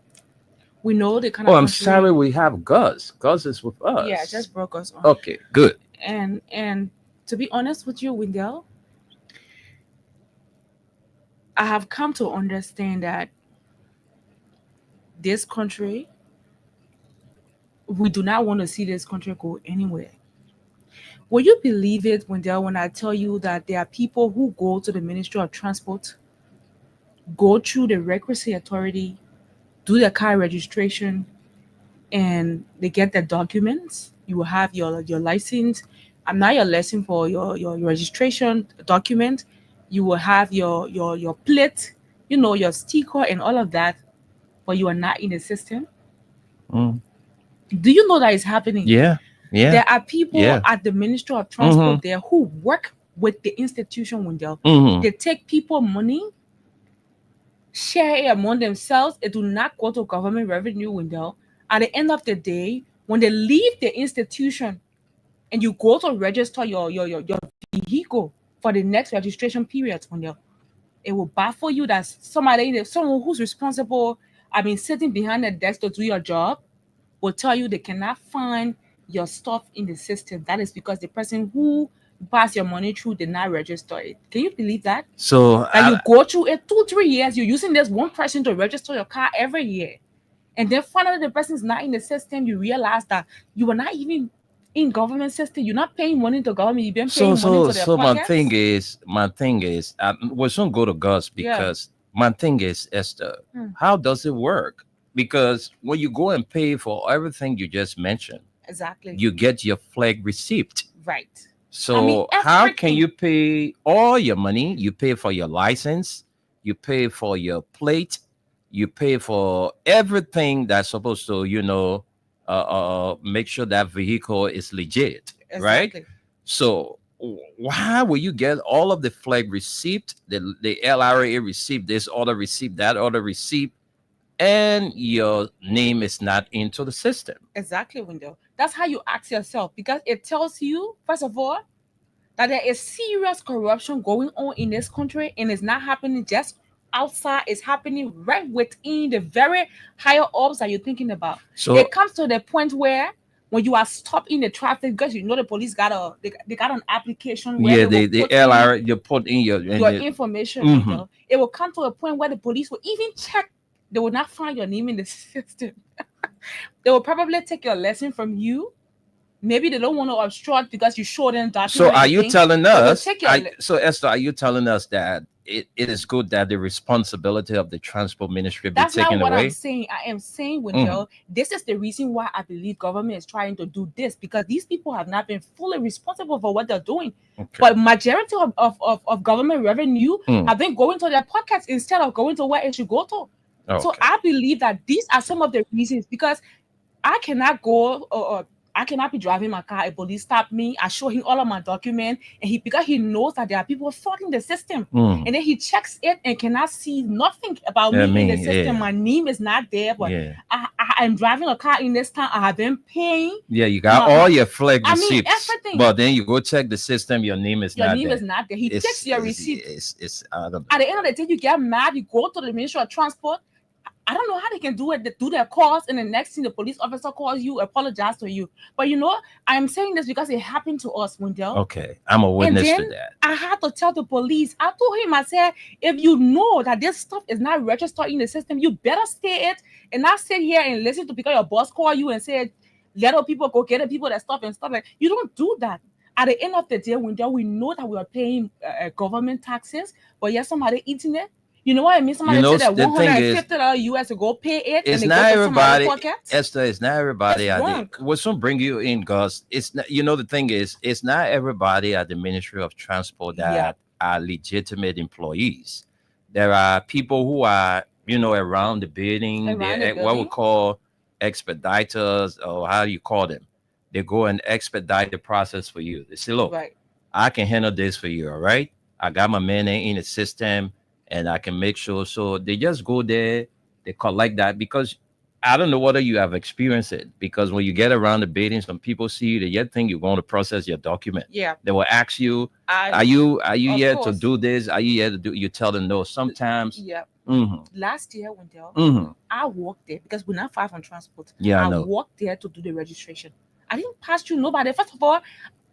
F: we know the kind of
G: I'm
F: country-
G: sorry, we have Gus. Gus is with us.
F: Yeah, just broke us on.
G: Okay, good.
F: And to be honest with you, Wendell, I have come to understand that this country, we do not want to see this country go anywhere. Will you believe it, Wendell, when I tell you that there are people who go to the Ministry of Transport, go through the Recreation Authority, do their car registration, and they get their documents? You will have your license. I'm not your lesson for your registration document. You will have your plate, you know, your sticker and all of that, but you are not in the system.
G: Mm.
F: Do you know that is happening?
G: Yeah.
F: There are people
G: Yeah.
F: at the Ministry of Transport there who work with the institution, Wendell.
G: Mhm.
F: They take people money, share it among themselves. It do not go to government revenue, Wendell. At the end of the day, when they leave the institution and you go to register your vehicle for the next registration period, Wendell, it will baffle you that someone who's responsible, sitting behind the desk to do your job, will tell you they cannot find your stuff in the system. That is because the person who passed your money through did not register it. Can you believe that?
G: So
F: That you go through it 2-3 years, you're using this one person to register your car every year. And then finally the person is not in the system, you realize that you were not even in government system. You're not paying money to government, you've been paying money to their
G: so
F: pockets.
G: my thing is, we'll soon go to Gus because my thing is, Esther, how does it work? Because when you go and pay for everything you just mentioned,
F: Exactly.
G: you get your flag receipt.
F: Right.
G: So how can
F: everything.
G: you pay all your money? You pay for your license, you pay for your plate, you pay for everything that's supposed to, make sure that vehicle is legit, right?
F: Exactly.
G: So why will you get all of the flag receipt, the LRA receipt, this order receipt, that order receipt, and your name is not into the system?
F: Exactly, Wendell. That's how you ask yourself, because it tells you, first of all, that there is serious corruption going on in this country, and it's not happening just outside, it's happening right within the very higher ups that you're thinking about.
G: So
F: It comes to the point where when you are stopped in the traffic, because the police got an application where
G: yeah,
F: they
G: the
F: will put in
G: LRA, you put in your
F: information.
G: Mhm.
F: Wendell. It will come to a point where the police will even check. They will not find your name in the system. They will probably take your lesson from you. Maybe they don't want to obstruct because you show them documents.
G: So are you telling us?
F: take your
G: So Esther, are you telling us that it is good that the responsibility of the transport ministry be
F: That's not
G: taken
F: what
G: away?
F: I'm saying. I am saying, Wendell, this is the reason why I believe government is trying to do this, because these people have not been fully responsible for what they're doing.
G: Okay.
F: But majority of government revenue have been going to their pockets instead of going to where it should go to. So
G: Okay.
F: I believe that these are some of the reasons, because I cannot go I cannot be driving my car. A police stop me. I show him all of my documents, and because he knows that there are people fucking the system,
G: Mm.
F: and then he checks it and cannot see nothing about
G: Yeah,
F: me in the
G: me,
F: system.
G: yeah.
F: My name is not there, but
G: Yeah.
F: I'm driving a car in this town. I have been paying.
G: Yeah, you got
F: My-
G: all your flag
F: I mean,
G: receipts,
F: everything.
G: but then you go check the system, your name is
F: Your
G: not
F: name
G: there.
F: is not there. He takes your receipt.
G: It's I don't know.
F: At the end of the day, you get mad. You go to the Ministry of Transport. I don't know how they can do it. They do their calls, and the next thing the police officer calls you, apologize to you. But you know, I'm saying this because it happened to us, Wendell.
G: Okay, I'm a witness to
F: then
G: that.
F: I had to tell the police. I told him, I said, if you know that this stuff is not registered in the system, you better say it and not sit here and listen to because your boss call you and said, let other people go get the people that stuff and stuff. Like, you don't do that. At the end of the day, Wendell, we know that we are paying government taxes, but yes, somebody eating it. You know what I mean? Somebody
G: You know,
F: said that
G: the thing is,
F: $150 US to go pay it,
G: it's
F: and they
G: not
F: go to
G: everybody,
F: somebody's pocket.
G: Esther. It's not everybody.
F: It's
G: At
F: wrong.
G: what's gonna bring you in, Gus? It's not. You know, the thing is, it's not everybody at the Ministry of Transport that are legitimate employees. There are people who are, you know, around the building. They're what we call expediters, or how do you call them? They go and expedite the process for you. They say, look,
F: Right.
G: I can handle this for you. All right. I got my man in the system and I can make sure. So they just go there, they collect that, because I don't know whether you have experienced it, because when you get around the building, some people see you, they yet think you're going to process your document.
F: Yeah.
G: They will ask you, are you here to do this? Are you here to do? You tell them no. Sometimes.
F: Yeah.
G: Mm-hmm.
F: Last year, Wendell,
G: Mm-hmm.
F: I walked there because we're not far from transport.
G: Yeah, I
F: I
G: know.
F: walked there to do the registration. I didn't pass through nobody. First of all,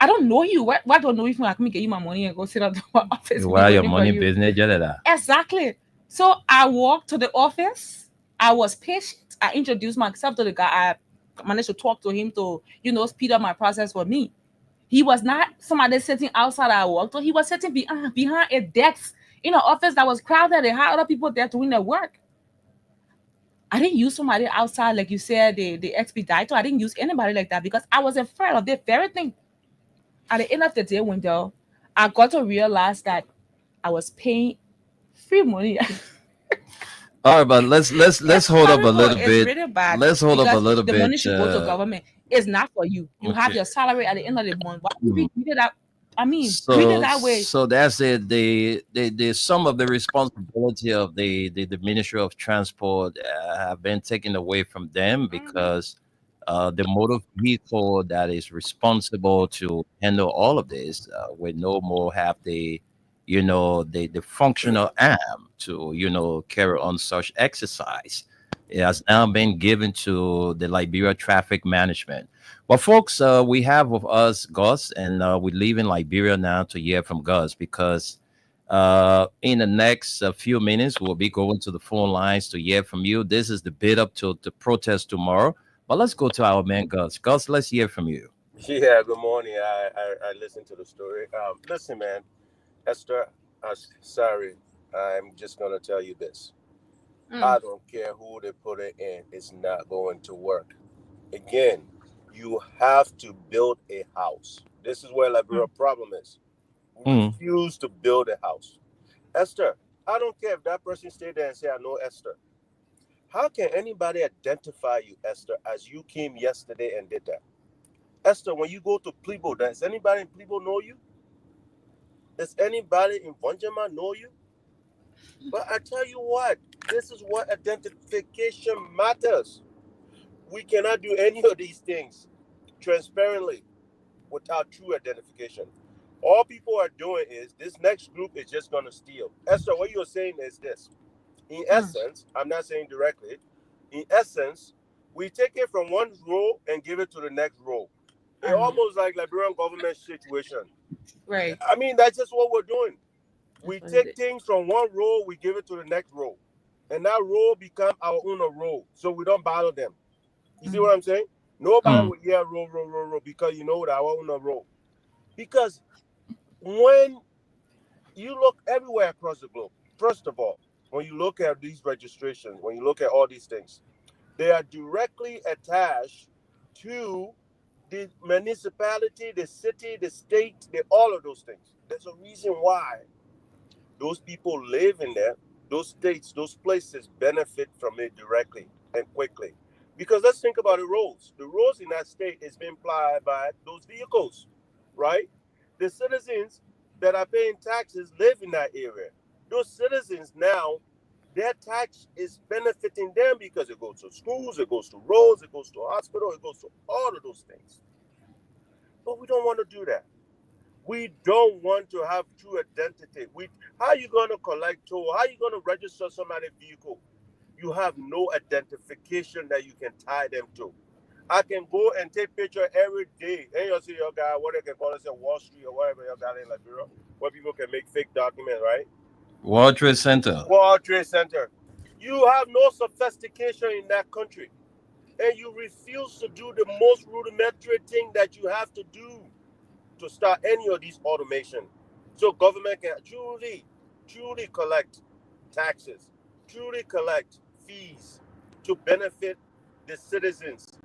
F: I don't know you. Why don't know if I can get you my money and go sit at the office?
G: Why your money business?
F: Exactly. So I walked to the office. I was patient. I introduced myself to the guy. I managed to talk to him to, you know, speed up my process for me. He was not somebody sitting outside I walked to. He was sitting behind a desk in an office that was crowded. They had other people there doing their work. I didn't use somebody outside, like you said, the expediter. I didn't use anybody like that because I was afraid of that very thing. At the end of the day, Wendell, I got to realize that I was paying free money.
G: All right, but let's hold up a little bit.
F: Really bad.
G: Let's hold up a little bit.
F: The money should go to government. It's not for you. You have your salary at the end of the month. Why would we treat it that? I mean, treat it that way.
G: So that's it. The some of the responsibility of the Ministry of Transport have been taken away from them because the motor vehicle that is responsible to handle all of this will no more have the functional arm to carry on such exercise. It has now been given to the Liberia Traffic Management. But folks, we have with us Gus, and we leave in Liberia now to hear from Gus, because in the next few minutes we'll be going to the phone lines to hear from you. This is the bid up to the protest tomorrow. But let's go to our man Gus. Gus, let's hear from you.
H: Yeah, good morning. I listened to the story. Listen, man, Esther, sorry, I'm just gonna tell you this. I don't care who they put it in, it's not going to work. Again, you have to build a house. This is where Liberia problem is. We refuse to build a house. Esther, I don't care if that person stayed there and say, I know Esther. How can anybody identify you, Esther, as you came yesterday and did that? Esther, when you go to Plebo, does anybody in Plebo know you? Does anybody in Vonjama know you? But I tell you what, this is what identification matters. We cannot do any of these things transparently without true identification. All people are doing is this next group is just going to steal. Esther, what you're saying is this. In essence, I'm not saying directly, in essence, we take it from one row and give it to the next row. It's almost like Liberian government situation.
F: Right.
H: I mean, that's just what we're doing. We take things from one row, we give it to the next row. And that row become our own row. So we don't battle them. You see what I'm saying? Nobody will hear row, because you know that our own row. Because when you look everywhere across the globe, first of all, when you look at these registrations, when you look at all these things, they are directly attached to the municipality, the city, the state, all of those things. There's a reason why those people live in there, those states, those places benefit from it directly and quickly. Because let's think about the roads. The roads in that state is being plied by those vehicles, right? The citizens that are paying taxes live in that area. Those citizens now, their tax is benefiting them because it goes to schools, it goes to roads, it goes to hospital, it goes to all of those things. But we don't want to do that. We don't want to have true identity. How are you going to collect toll? How are you going to register somebody's vehicle? You have no identification that you can tie them to. I can go and take picture every day. And you'll see your guy, what they can call it, Wall Street or whatever your guy in Liberia, where people can make fake documents, right?
G: World Trade Center.
H: World Trade Center. You have no sophistication in that country. And you refuse to do the most rudimentary thing that you have to do to start any of these automation. So government can truly collect taxes, truly collect fees to benefit the citizens.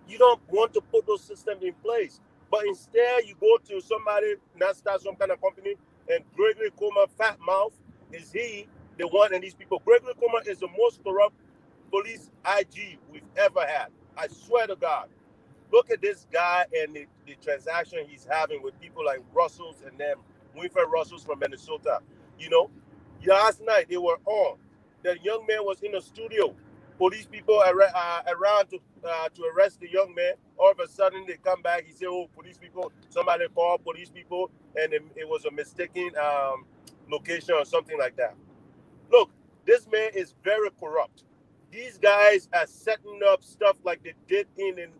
H: You don't want to put those systems in place. But instead, you go to somebody that starts some kind of company, and Gregory Comer, fat mouth, is he the one, and these people. Gregory Comer is the most corrupt police IG we've ever had. I swear to God. Look at this guy and the transaction he's having with people like Russells and them, Winfred Russells from Minnesota. You know, last night they were on. The young man was in the studio. Police people around to arrest the young man. All of a sudden they come back. He said, "Oh, police people! Somebody called police people, and it was a mistaken location or something like that." Look, this man is very corrupt. These guys are setting up stuff like they did in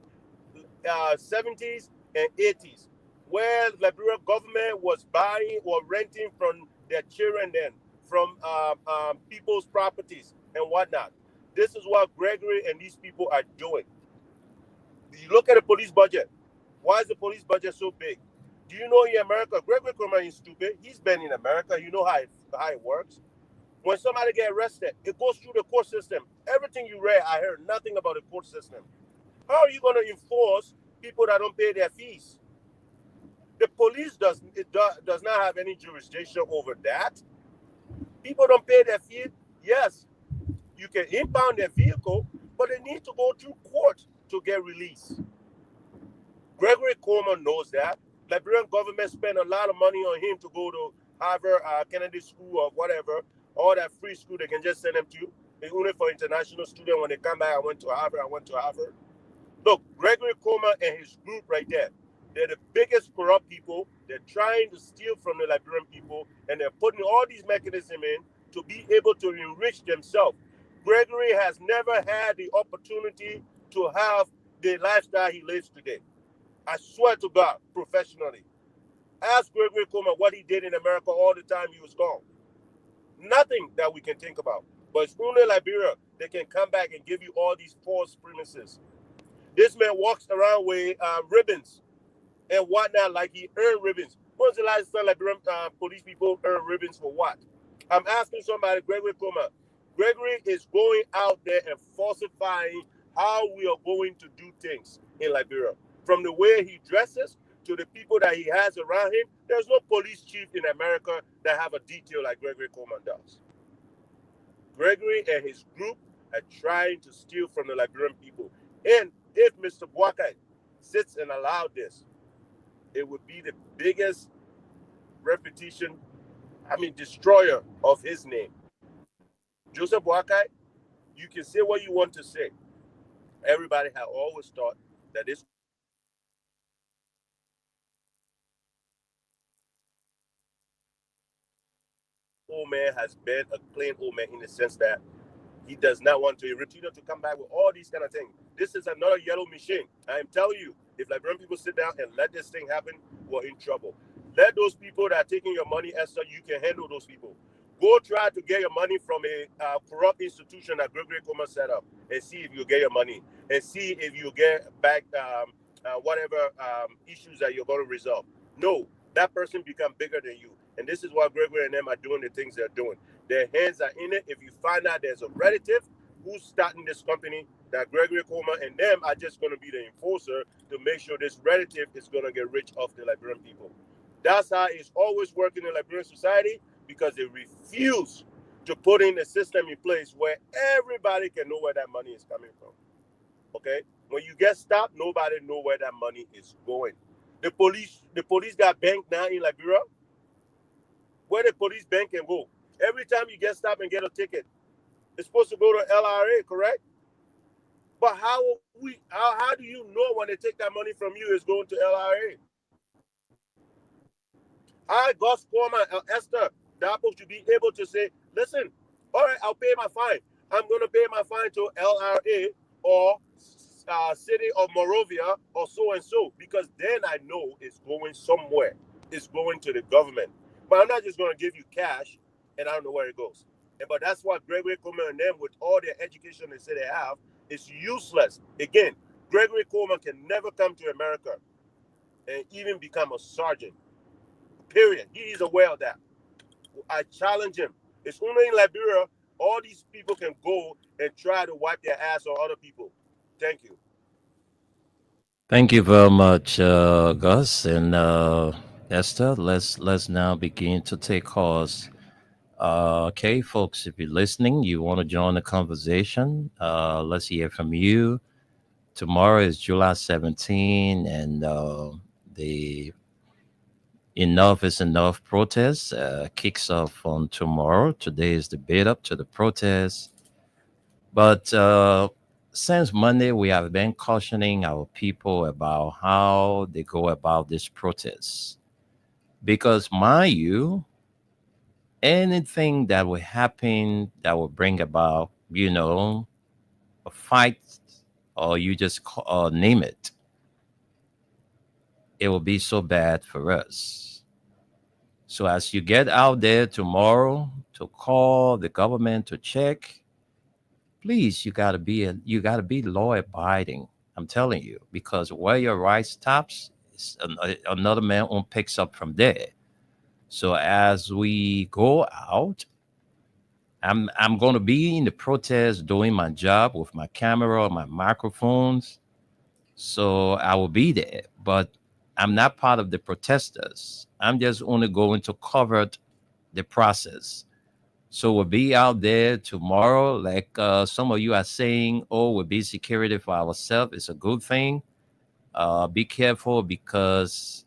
H: 70s and 80s, where the Liberian government was buying or renting from their children then, from people's properties and whatnot. This is what Gregory and these people are doing. You look at the police budget. Why is the police budget so big? Do you know in America, Gregory Comer is stupid. He's been in America. You know how it works. When somebody gets arrested, it goes through the court system. Everything you read, I heard nothing about the court system. How are you going to enforce people that don't pay their fees? The police does not have any jurisdiction over that. People don't pay their fees. Yes, you can impound their vehicle, but they need to go through court to get released. Gregory Comer knows that. Liberian government spent a lot of money on him to go to Harvard, Kennedy School or whatever, all that free school they can just send them to. It's only for international students. When they come back, I went to Harvard. Look, Gregory Comer and his group right there, they're the biggest corrupt people. They're trying to steal from the Liberian people, and they're putting all these mechanisms in to be able to enrich themselves. Gregory has never had the opportunity to have the lifestyle he lives today. I swear to God, professionally. Ask Gregory Comer what he did in America all the time he was gone. Nothing that we can think about. But it's only Liberia that can come back and give you all these false premises. This man walks around with ribbons and whatnot, like he earned ribbons. When was the last time Liberian police people earn ribbons for what? I'm asking somebody, Gregory Comer. Gregory is going out there and falsifying how we are going to do things in Liberia. From the way he dresses to the people that he has around him, there's no police chief in America that have a detail like Gregory Comer does. Gregory and his group are trying to steal from the Liberian people. And if Mr. Boakai sits and allows this, it would be the biggest destroyer of his name. Joseph Boakai, you can say what you want to say. Everybody had always thought that this old man has been a clean old man in the sense that he does not want to return to come back with all these kind of things. This is another yellow machine. I am telling you, if Liberian people sit down and let this thing happen, we're in trouble. Let those people that are taking your money, Esther, you can handle those people. Go try to get your money from a corrupt institution that Gregory Comer set up and see if you get your money and see if you get back whatever issues that you're going to resolve. No, that person become bigger than you. And this is why Gregory and them are doing the things they're doing. Their hands are in it. If you find out there's a relative who's starting this company, that Gregory Comer and them are just going to be the enforcer to make sure this relative is going to get rich off the Liberian people. That's how it's always working in Liberian society, because they refuse to put in a system in place where everybody can know where that money is coming from. Okay, when you get stopped, nobody know where that money is going. The police got bank now in Liberia. Where the police bank can go. Every time you get stopped and get a ticket, it's supposed to go to LRA, correct? But how do you know when they take that money from you is going to LRA? I, Gus Foreman, Esther Dapo should be able to say, listen, all right, I'll pay my fine. I'm going to pay my fine to LRA or City of Morovia or so and so, because then I know it's going somewhere. It's going to the government. But I'm not just going to give you cash and I don't know where it goes. But that's why Gregory Coleman and them, with all their education they say they have, is useless. Again, Gregory Coleman can never come to America and even become a sergeant. Period. He is aware of that. I challenge him. It's only in Liberia all these people can go and try to wipe their ass on other people. Thank you.
G: Thank you very much, Gus and Esther. Let's now begin to take calls. Okay, folks, if you're listening, you want to join the conversation, let's hear from you. Tomorrow is July 17, and the Enough is Enough protest kicks off on tomorrow. Today is the build up to the protest. But since Monday, we have been cautioning our people about how they go about this protest. Because, mind you, anything that will happen that will bring about, a fight, or you just name it, it will be so bad for us. So as you get out there tomorrow to call the government to check, please, you gotta be law abiding. I'm telling you, because where your right stops, another man picks up from there. So as we go out, I'm going to be in the protest doing my job with my camera, my microphones. So I will be there, but I'm not part of the protesters. I'm just only going to cover the process. So we'll be out there tomorrow. Like some of you are saying, oh, we'll be security for ourselves. It's a good thing. Be careful, because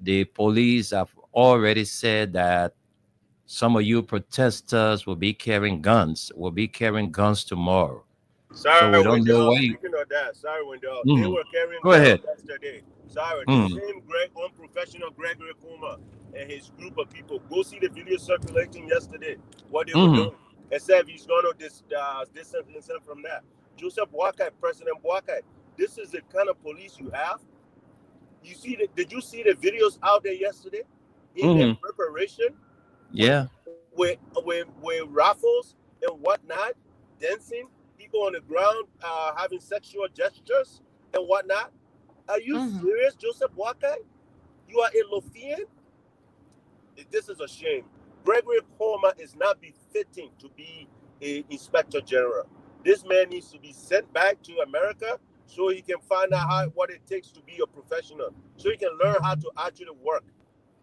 G: the police have already said that some of you protesters will be carrying guns. Will be carrying guns tomorrow.
H: Sorry,
G: So we don't know
H: Wendell.
G: why.
H: Speaking of that, sorry, Wendell. They
G: Mhm.
H: were carrying
G: Go
H: guns
G: ahead.
H: yesterday. Sorry, the
G: Mm.
H: same unprofessional Gregory Kuma and his group of people. Go see the video circulating yesterday. What they were
G: Mhm.
H: doing. Except he's going to distance himself from that. Joseph Boakai, President Boakai. This is the kind of police you have. You see did you see the videos out there yesterday in their preparation?
G: Yeah.
H: With raffles and whatnot, dancing, people on the ground having sexual gestures and whatnot. Are you serious, Joseph Boakai? You are a Lofian? This is a shame. Gregory Coleman is not befitting to be an inspector general. This man needs to be sent back to America so he can find out what it takes to be a professional, so he can learn how to actually work,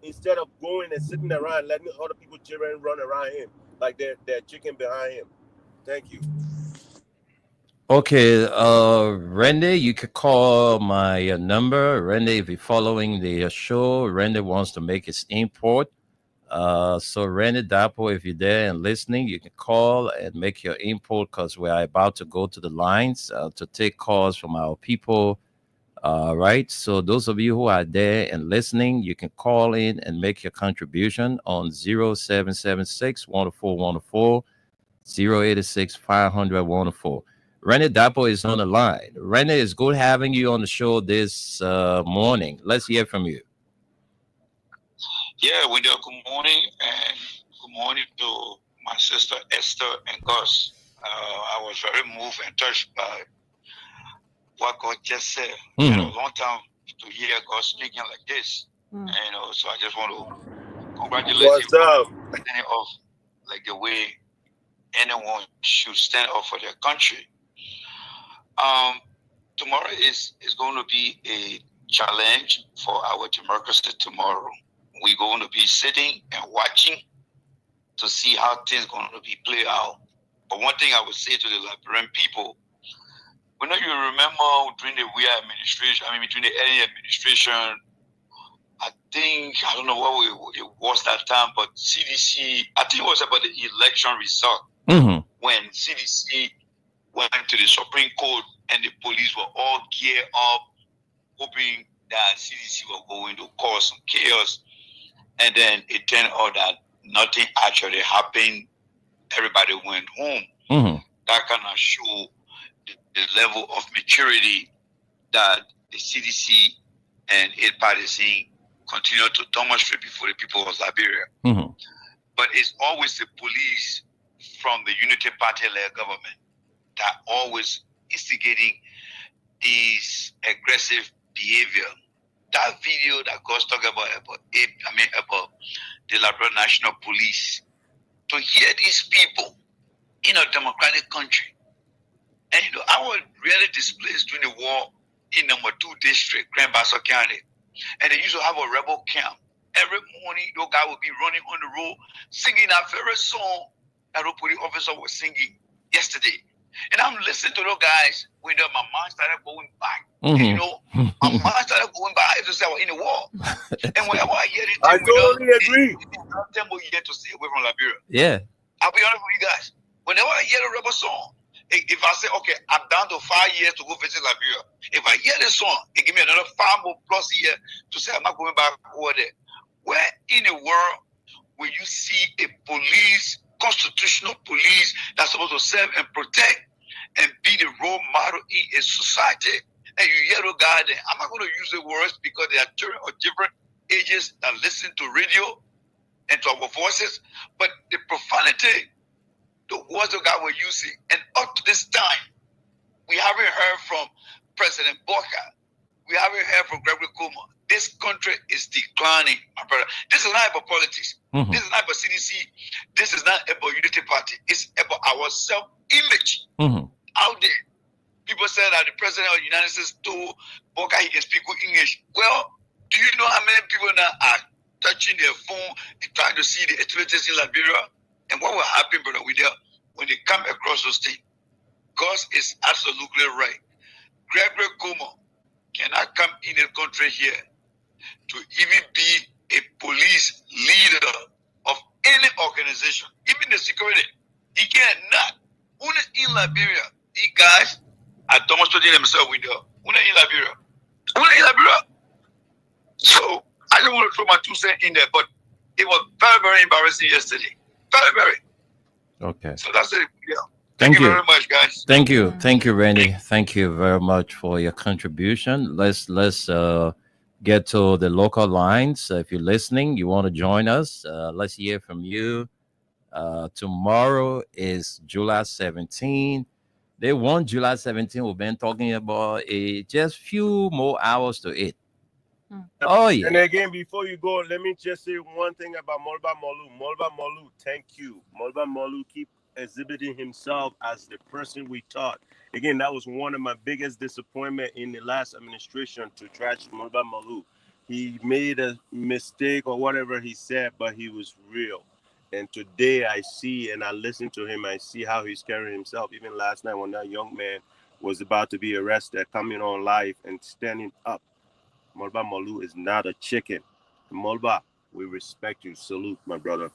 H: instead of going and sitting around letting other people cheer and run around him like they're chicken behind him. Thank you.
G: Okay, Randy, you could call my number. Randy, if you're following the show, Randy wants to make his import. So Randy Dapo, if you're there and listening, you can call and make your import, because we are about to go to the lines to take calls from our people. Right. So those of you who are there and listening, you can call in and make your contribution on 0776 104 104, 086 500 104. Rennie Dapo is on the line. Rennie, it's good having you on the show this morning. Let's hear from you.
I: Yeah, Wendell, good morning, and good morning to my sister Esther and Gus. I was very moved and touched by what God just said. It's been a long time to hear God speaking like this. And, so I just want to congratulate him for standing up like the way anyone should stand up for their country. Tomorrow is going to be a challenge for our democracy tomorrow. We're going to be sitting and watching to see how things going to be played out. But one thing I would say to the Liberian people, You remember during the Weah administration, between the early administration, I don't know what it was that time, but CDC, I think it was about the election result. When CDC went to the Supreme Court and the police were all geared up, hoping that CDC was going to cause some chaos. And then it turned out that nothing actually happened. Everybody went home. That kind of show the level of maturity that the CDC and its parties continue to demonstrate before the people of Liberia. But it's always the police from the Unity Party-led government that always instigating this aggressive behavior. That video that Gus talked about the Liberia National Police, to hear these people in a democratic country, and I was really displaced during the war in number 2 district, Grand Bassa County, and they used to have a rebel camp. Every morning, your guy would be running on the road, singing that favorite song that the police officer was singing yesterday. And I'm listening to those guys when my mind started going back. My mind started going back. I just said I was in the war. And whenever I hear it,
H: I totally agree.
I: It's not year to stay away from Liberia.
G: Yeah.
I: I'll be honest with you guys. Whenever I hear the rebel song, if I say, okay, I'm down to 5 years to go visit Liberia, if I hear this song, it give me another 5 more plus years to say I'm not going back over there. Where in the world will you see a police, constitutional police, that's supposed to serve and protect and be the role model in a society? And you hear the guy there. I'm not going to use the words because they are children of different ages that listen to radio and to our voices, but the profanity, the words the guy were using, and up to this time, we haven't heard from President Boka. We haven't heard from Gregory Kuma. This country is declining, my brother. This is not about politics. This is not about CDC. This is not about Unity Party. It's about our self-image out there. People say that the President of the United States told Boka he can speak good English. Well, do you know how many people now are touching their phone and trying to see the activities in Liberia? And what will happen, brother, with them when they come across those things? Gus is absolutely right. Gregory Kuma cannot come in the country here to even be a police leader of any organization, even the security. He cannot. Only in Liberia, these guys are demonstrating themselves with them. Only in Liberia. Only in Liberia. So I don't want to throw my 2 cents in there, but it was very, very embarrassing yesterday. Very, very.
G: Okay.
I: So that's it. Yeah.
G: Thank you
I: very much, guys.
G: Thank you, Randy. Thank you very much for your contribution. Let's get to the local lines. If you're listening, you want to join us, let's hear from you. Tomorrow is July 17. They want July 17. We've been talking about just few more hours to it. Oh, yeah.
H: And again, before you go, let me just say one thing about Molba Molu. Molba Molu, thank you. Molba Molu keep exhibiting himself as the person we thought. Again, that was one of my biggest disappointment in the last administration, to trash Molba Molu. He made a mistake or whatever he said, but he was real. And today I see and I listen to him, I see how he's carrying himself. Even last night when that young man was about to be arrested, coming on live and standing up. Molba Molu is not a chicken. Molba, we respect you. Salute, my brother.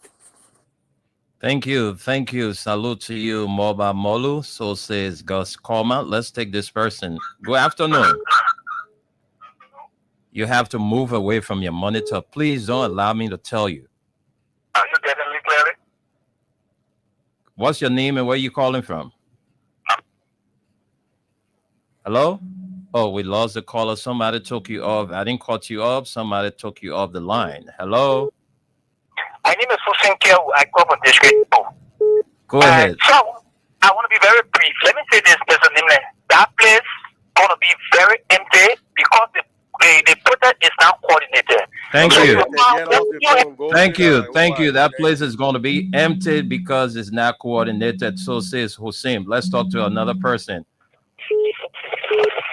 G: Thank you. Salute to you, Molba Molu. So says Gus Coleman. Let's take this person. Good afternoon. You have to move away from your monitor. Please don't allow me to tell you.
I: Are you getting me clearly?
G: What's your name and where you calling from? Hello? Oh, we lost the caller. Somebody took you off. I didn't cut you off. Somebody took you off the line. Hello?
J: My name is Hussein Kiao. I come from District 2.
G: Go ahead.
J: So, I want to be very brief. Let me say this, Mr. Nimle. That place going to be very empty because the protest is now coordinated.
G: Thank you. That place is going to be empty because it's not coordinated. So says Hussein. Let's talk to another person.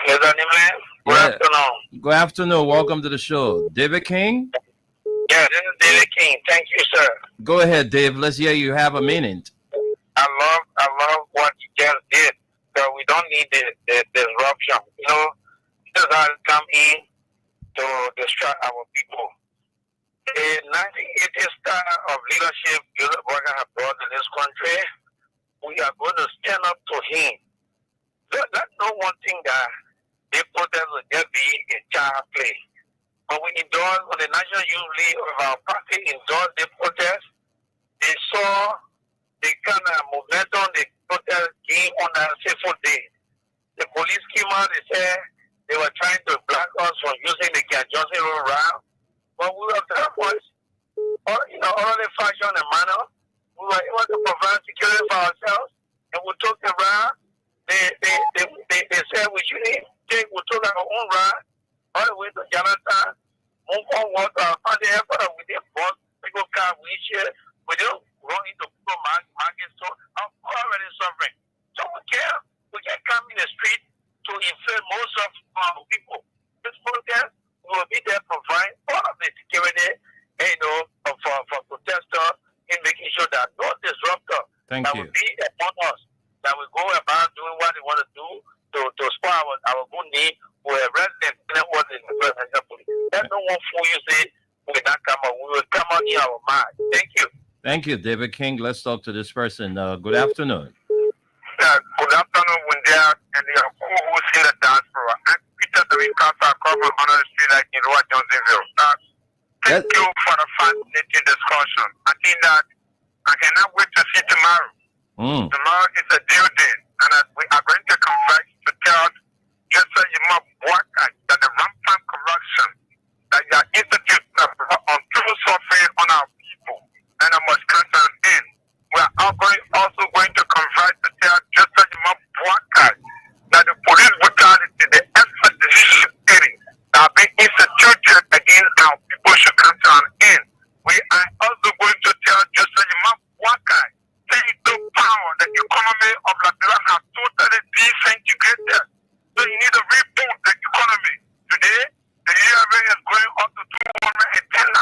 J: Mr. Nimle, good afternoon.
G: Good afternoon. Welcome to the show. David King?
J: Yeah, this is David King. Thank you, sir.
G: Go ahead, Dave. Let's hear you have a minute.
J: I love what you just did. So we don't need the disruption. You know, this has come in to distract our people. The 1980 style of leadership Joseph Boakai has brought in this country, we are going to stand up to him. That's not one thing that they protest will just be a child play. When we endorse, when the National Youth League of our party endorsed the protest, they saw the kind of momentum the protest gained on that fateful day. The police came out, they said they were trying to block us from using the Ken Johnson Road route. But we were therefore, all the fashion and manner, we were able to provide security for ourselves, and we took the route. They said we shouldn't take, we took our own route all the way to Jonathan, move on water, on the airport, we did bus, people car, we share, we don't run into people market, so I'm already suffering. So we can come in the street to infect most of our people. This protest will be there provide all of the security, for protesters in making sure that no disruptor
G: Thank
J: that
G: you.
J: will be upon us, that will go about doing what they want to do to spoil our good name, who arrest them, and what is the presidential police. There's no one fool you say we will not come out. We will come out in our mind. Thank you.
G: Thank you, David King. Let's talk to this person. Good afternoon.
J: Good afternoon, Windia, and the who's in the diaspora. I'm Peter the Recasa, cover on the street like in Roy Johnsonville. Thank you for the fascinating discussion. I think that I cannot wait to see tomorrow. Tomorrow is a due date, and we are going to converse to tell just so you must work that the rampant corruption that you are instituting on true suffering on our people, and I must come to an end. We are also going to converse to tell just so you must work that the police brutality, the extradition that have been instituted against our people should come to an end. We are also going to tell just so you must work the power, the economy of Liberia has totally disintegrated. So you need to reboot the economy. Today, the ERA is going up to $210.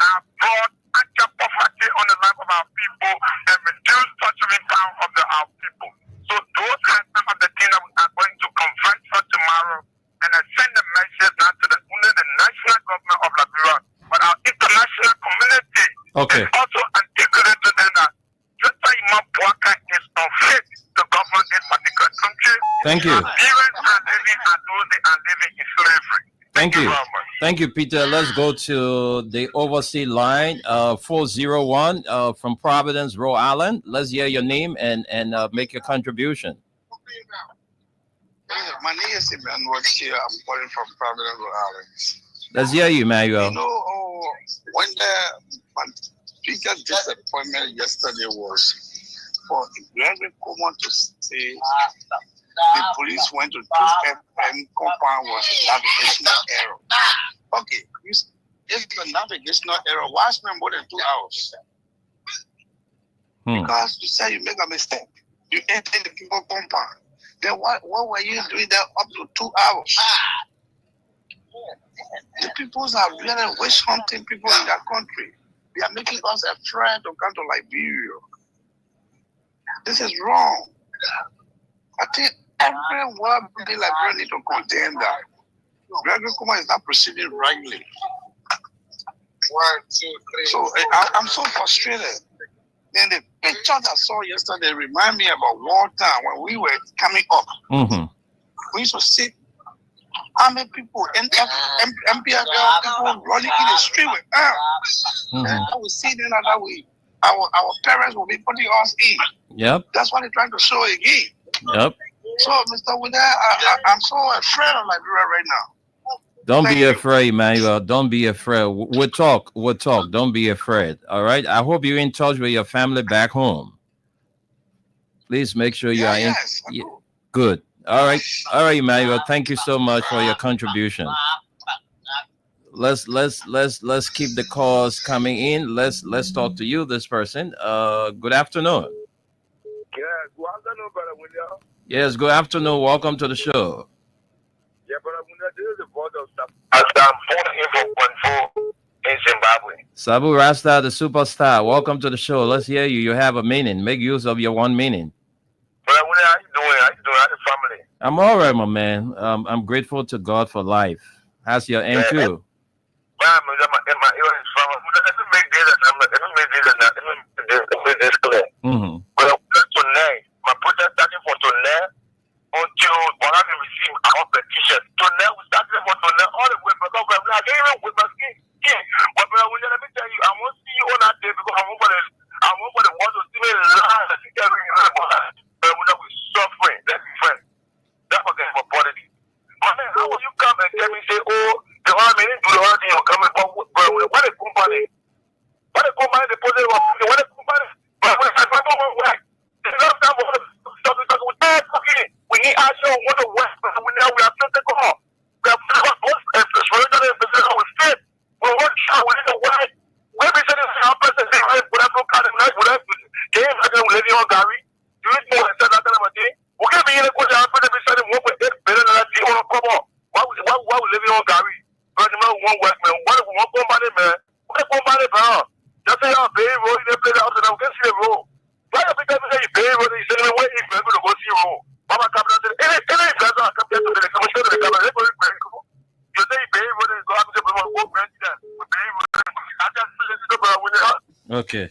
J: Now, brought actual poverty on the life of our people and reduced purchasing power of our people. So those are some of the things that we are going to confront for tomorrow, and I send the message now to the national government of Liberia, but our international community is also articulated to them that just like Imam Boakai is unfit to govern this particular country.
G: Thank you.
J: Parents are living in slavery.
G: Thank you.
J: very much.
G: Thank you, Peter. Let's go to the overseas line, 401 from Providence, Rhode Island. Let's hear your name and make your contribution.
K: My name is Emmanuel here. I'm calling from Providence, Rhode Island.
G: Let's hear you, Manuel.
K: You know, when the biggest disappointment yesterday was for Gregory Coleman to say the police went to 2FM compound was a navigational error. Okay, if the navigational error, why spend more than 2 hours? Because you say you make a mistake. You enter the people compound. Then what were you doing there up to 2 hours? The people are really witch hunting people in that country. They are making us afraid to come to Liberia. This is wrong. I think everyone in Liberia need to condemn that. Gregory Coleman is not proceeding rightly. 1, 2, 3. So I'm so frustrated. Then the picture I saw yesterday remind me about wartime when we were coming up. We used to see how many people, MPFL people running in the street with arms. And I would see them that way. Our parents will be putting us in.
G: Yep.
K: That's what they're trying to show again.
G: Yep.
K: So, Mr. Wida, I'm so afraid of Liberia right now.
G: Don't be afraid, Manuel. Don't be afraid. We'll talk. Don't be afraid. All right. I hope you're in touch with your family back home. Please make sure you are in. Yeah. Good. All right, Manuel. Thank you so much for your contribution. Let's keep the calls coming in. Let's talk to you, this person. Good afternoon.
J: Yeah, good afternoon, Brother William.
G: Yes, good afternoon. Welcome to the show.
J: Yeah, Brother William, this is the voice of Sabu. As I'm 4 in Zimbabwe.
G: Sabu Rasta, the superstar. Welcome to the show. Let's hear you. You have a meaning. Make use of your one meaning.
J: Brother William, how you doing?
G: I'm all right, my man. I'm grateful to God for life. How's your end too?
J: My project starting from tonight until when I receive our petition. Tonight we started from tonight all the way because I can't even with my skin. But let me tell you, I won't see you on that day because I want to want to see me live. But we're suffering. That's different. That's what for body. But man, how will you come and tell me say, oh, the army didn't do the whole thing, you're coming from what a company? What a company they put it on? What a company? But when I find out what there's no time for we need action on the West, but we have to take off. We have to take off with fit. We're working within the West. Maybe say this is our person saying, hey, whatever kind of nice, whatever. Game like that, we live on Gary. You need more than that kind of thing. We can't be in a question. I'm going to be saying, what with it better than that thing on a couple. Why we living on Gary? Because the man one West, man. What if we want somebody, man? What if somebody, man? Just say, oh, baby, road, they play the house and we can see the road. Why the people say, baby, road, you say, where if you're going to go see the road? Mama come down to the any investment come here to the commission to the government. They go very cool. You say pay what is go up to the go president. We pay what I just listen to the
G: okay.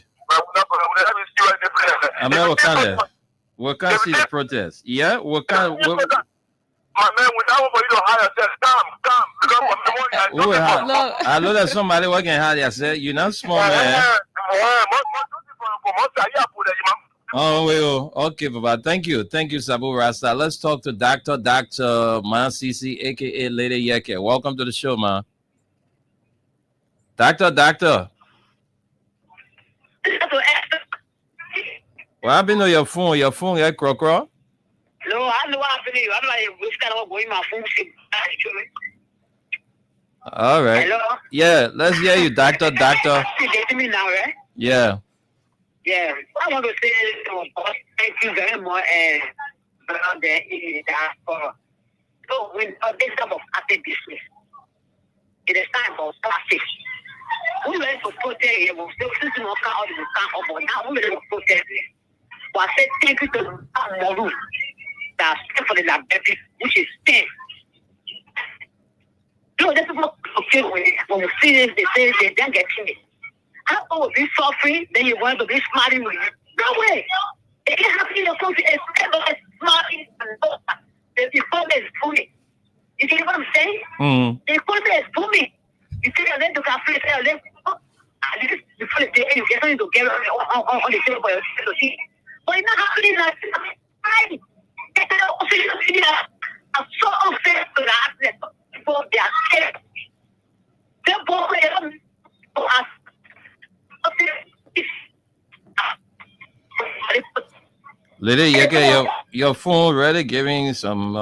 G: I mean, what can see the protest? Yeah, what can my
J: man, without you don't hire says come.
G: I know that somebody working hard. I said, you're not small, man. Oh, well, okay, Baba. Thank you, Sabu Rasta. Let's talk to Dr. Man CC, aka Lady Yeke. Welcome to the show, man. Doctor. What happened to your phone? Your phone, yeah, Crocro?
L: No, I know what happened to you. I'm like, which kind of going my phone?
G: All right.
L: Hello?
G: Yeah, let's hear you, Doctor.
L: You getting me now, right?
G: Yeah.
L: Yeah, I want to say thank you very much, brother, for so when this type of active business, it is time for traffic. We went to protest here, we still see more car out of the car, but now we went to protest. But I said thank you to Moru that stand for the liberty, which is 10. No, that's what okay when we see this, they say they don't get me. How will be suffering, then you want to be smiling with you? No way. It can't happen in your country, except smiling and the economy is booming. You see what I'm saying? The economy is booming. You see, then to cafe, before the day, you get something to get on the table for yourself to see. But it's not happening like that. I'm so upset to that. People, they are scared. They're both to us.
G: Lady, your phone ready giving some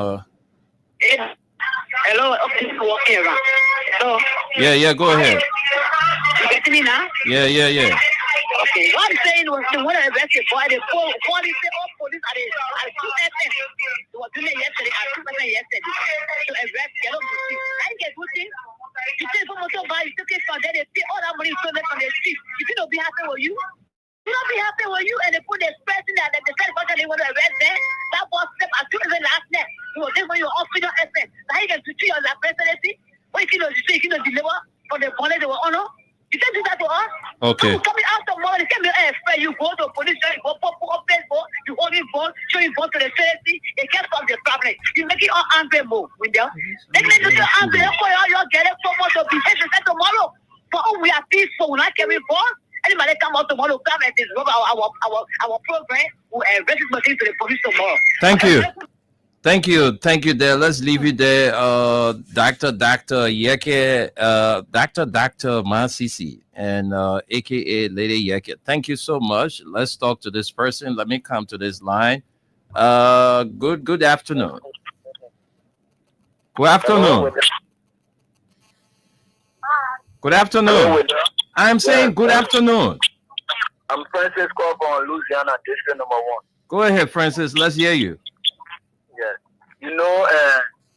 L: Hello, okay, walking around. Hello.
G: Yeah, go ahead.
L: You getting me now?
G: Yeah.
L: Okay, what I'm saying was the one arrested boy, the police are the 2 FM. They were doing it yesterday, at 2 FM yesterday. To arrest yellow police. I get good thing. You say for motorbike, you took it from there, they pay all that money stolen from the street. You think they'll be happy with you? You don't be happy with you, and they put the expressing that they said they want to arrest them. That was step at 2 FM last night. You were there when you were off with your FM. Now you get to treat your presidency. What you can deliver for the police they were on? You can't do that to us.
G: Okay.
L: You coming out tomorrow, you can't be you go to a police station, you go pop up Facebook, you hold your phone, show your phone to the citizen, they can't solve the problem. You make it all angry move with them. They can do the angry for you get it so much of behavior tomorrow. For all we are peaceful, we're not carrying force. Anybody come out tomorrow, come and disrupt our program, we'll arrest this machine to the police tomorrow.
G: Thank you there. Let's leave it there. Dr. Yeke, Dr. Masisi, and aka Lady Yeke. Thank you so much. Let's talk to this person. Let me come to this line. Good afternoon. Good afternoon. I'm saying good afternoon.
J: I'm Francis Call from Louisiana, District number 1.
G: Go ahead, Francis. Let's hear you.
J: Yes. You know,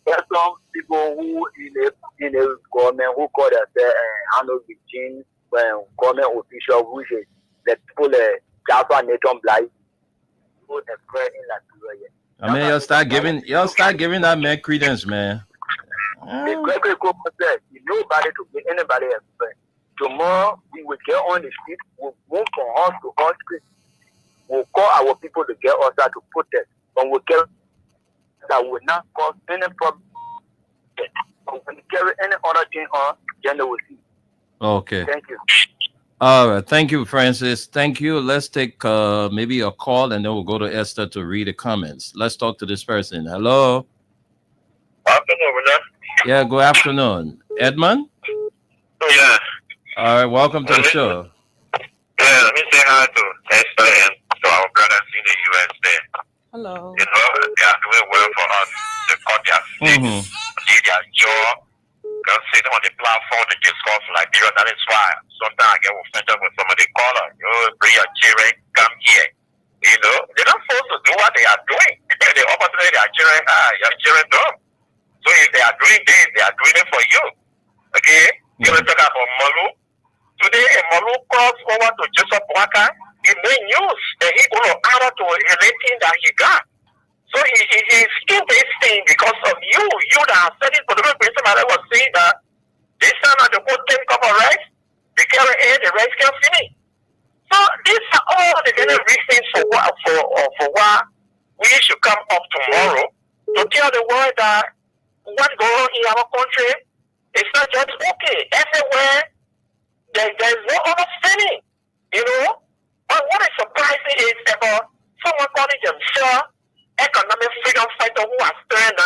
J: there are some people who in a government who call themselves handle between government officials, which is the people Java Nation Blight, who express in Liberia.
G: I mean, y'all start giving that man credence, man.
M: The Gregory Copeland said, nobody to give anybody a friend. Tomorrow, we will get on the street, we'll move from house to house street. We'll call our people to get us out to protest. And we'll get that will not cause any problem. And when we carry any other thing on, then they will see.
G: Okay.
M: Thank you.
G: All right. Thank you, Francis. Thank you. Let's take maybe a call and then we'll go to Esther to read the comments. Let's talk to this person. Hello.
J: Afternoon, Renee.
G: Yeah, good afternoon. Edmund?
J: Yeah.
G: All right, welcome to the show.
J: Yeah, let me say hi to Esther and to our brothers in the US there.
F: Hello.
J: You know, they are doing well for us. They cut their seats, need their job, can sit on the platform to discuss like this. That is why sometimes I get offended when somebody call us, bring your children, come here. You know, they're not supposed to do what they are doing. The opportunity their children are, your children don't. So if they are doing this, they are doing it for you. Okay? You want to talk about Malu? Today, Malu crossed over to Joseph Waka. He made news that he going to honor to anything that he got. So he's still this thing because of you. You that have said it for the reason I was saying that this time at the whole 10 cup of rice, the carry air, the rice can finish. So these are all the kind of reasons for why we should come up tomorrow to tell the world that what's going on in our country is not just okay. Everywhere there's no understanding, you know. But what is surprising is about someone calling themselves economic freedom fighter who are still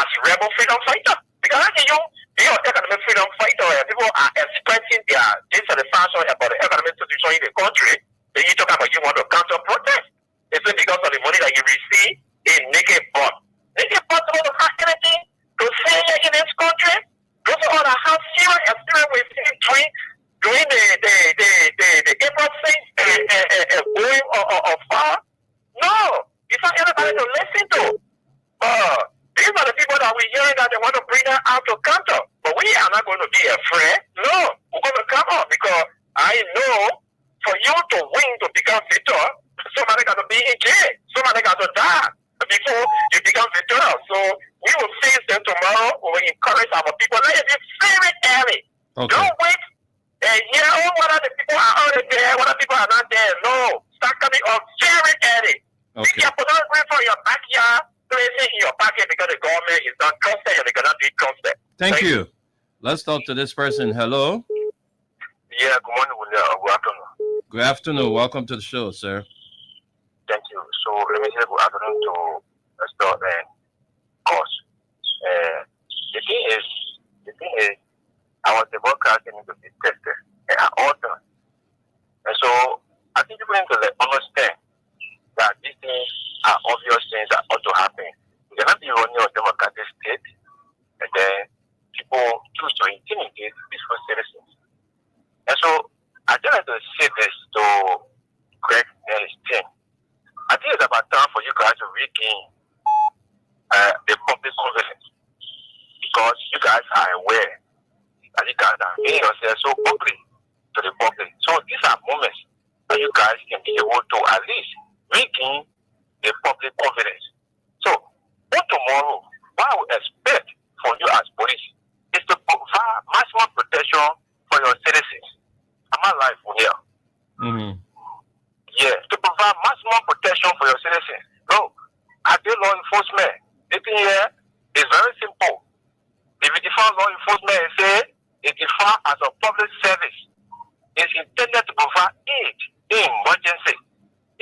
J: as rebel freedom fighter. Because how can you be an economic freedom fighter and people are expressing their dissatisfaction about the economic situation in the country, then you talk about you want to counter protest. It's because of the money that you receive in naked bot. Naked bot don't have anything to say in this country. Those are all that have serious experience with during the April 6th going or far. No, it's not everybody to listen to. These are the people that we're hearing that they want to bring them out to counter. But we are not going to be afraid. No, we're going to come up because I know for you to win to become victor, somebody got to be in jail. Somebody got to die before you become victor. So we will face them tomorrow. We will encourage our people. Let it be very early. Okay. Don't wait and hear, what other people are already there, what other people are not there. No. Start coming up very early. Okay. Be careful. Don't wait for your backyard, placing in your pocket because the government is not trusted and they cannot be trusted.
G: Thank you. Let's talk to this person. Hello.
J: Yeah, good morning, William. Good afternoon.
G: Good afternoon. Welcome to the show, sir.
J: Thank you. So let me say good afternoon to Esther and Cos. The thing is, our democracy needs to be tested at all times. And so I think people need to understand that these things are obvious things that ought to happen. We cannot be running a democratic state and then people choose to intimidate peaceful citizens. And so I just like to say this to Greg and his team. I think it's about time for you guys to regain the public confidence because you guys are aware that you guys are making yourselves so public to the public. So these are moments that you guys can be able to at least regain the public confidence. So for tomorrow, what I would expect for you as police is to provide maximum protection for your citizens. Am I live here? Mm-hmm. Yeah, to provide maximum protection for your citizens. No, I do law enforcement. The thing here is very simple. If you define law enforcement and say it defines as a public service, it's intended to provide aid in emergency.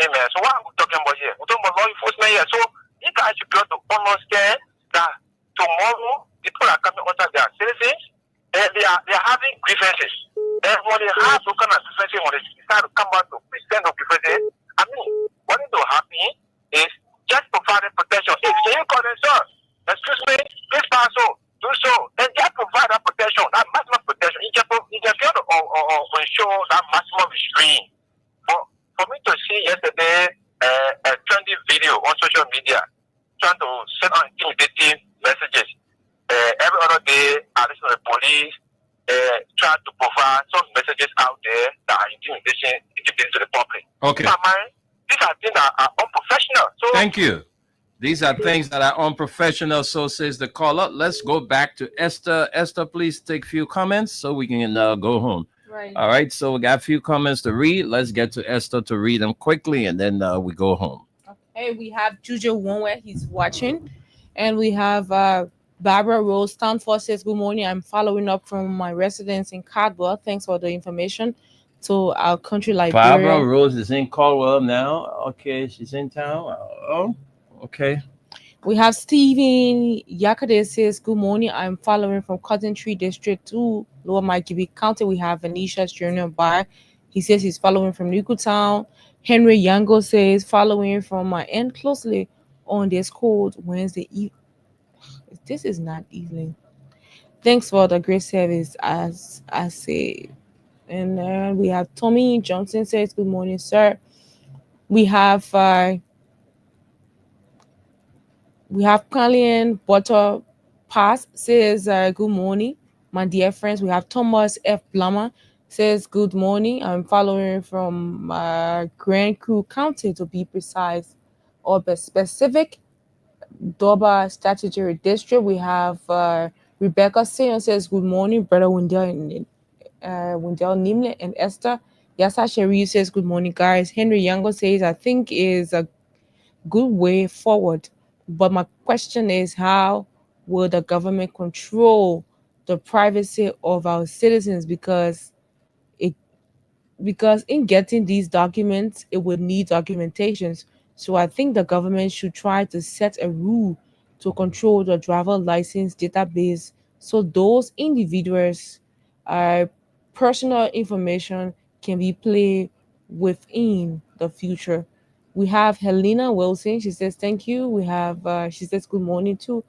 J: Amen. So what are we talking about here? We're talking about law enforcement here. So you guys should be able to understand that tomorrow people are coming under their citizens and they are having grievances. And when they have those kind of grievances, when they decide to come back to present those grievances, I mean, what is going to happen is just providing protection. If you call them, sir, excuse me, please pass so, do so, then just provide that protection, that maximum protection. You can be able to ensure that maximum restraint. But for me to see yesterday a trending video on social media trying to send out intimidating messages, every other day I listen to the police trying to provide some messages out there that are intimidating to the public.
G: Okay.
J: These are things that are unprofessional. So
G: thank you. These are things that are unprofessional, so says the caller. Let's go back to Esther. Esther, please take a few comments so we can go home.
F: Right.
G: All right, so we got a few comments to read. Let's get to Esther to read them quickly, and then we go home.
F: Okay, we have Juju Wonwe, he's watching. And we have Barbara Rose Stanford says, good morning. I'm following up from my residence in Caldwell. Thanks for the information to our country, Liberia.
G: Barbara Rose is in Caldwell now. Okay, she's in town. Oh, okay.
F: We have Stephen Yakade says, good morning. I'm following from Cottontree District to Lower Maikibi County. We have Anisha Junior Bar. He says he's following from Newtown. Henry Yango says, following from my end closely on this cold Wednesday evening. This is not evening. Thanks for the great service, as I say. And then we have Tommy Johnson says, good morning, sir. We have Colleen Butter Pass says, good morning, my dear friends. We have Thomas F. Blummer says, good morning. I'm following from Grand Crew County, to be precise, or be specific, Doba Statutory District. We have Rebecca Sayon says, good morning, Brother Wendell Nimle and Esther. Yasa Sharif says, good morning, guys. Henry Yango says, I think is a good way forward. But my question is, how will the government control the privacy of our citizens? Because in getting these documents, it would need documentations. So I think the government should try to set a rule to control the driver license database, so those individuals' personal information can be played within the future. We have Helena Wilson. She says, thank you. We have, she says, good morning too.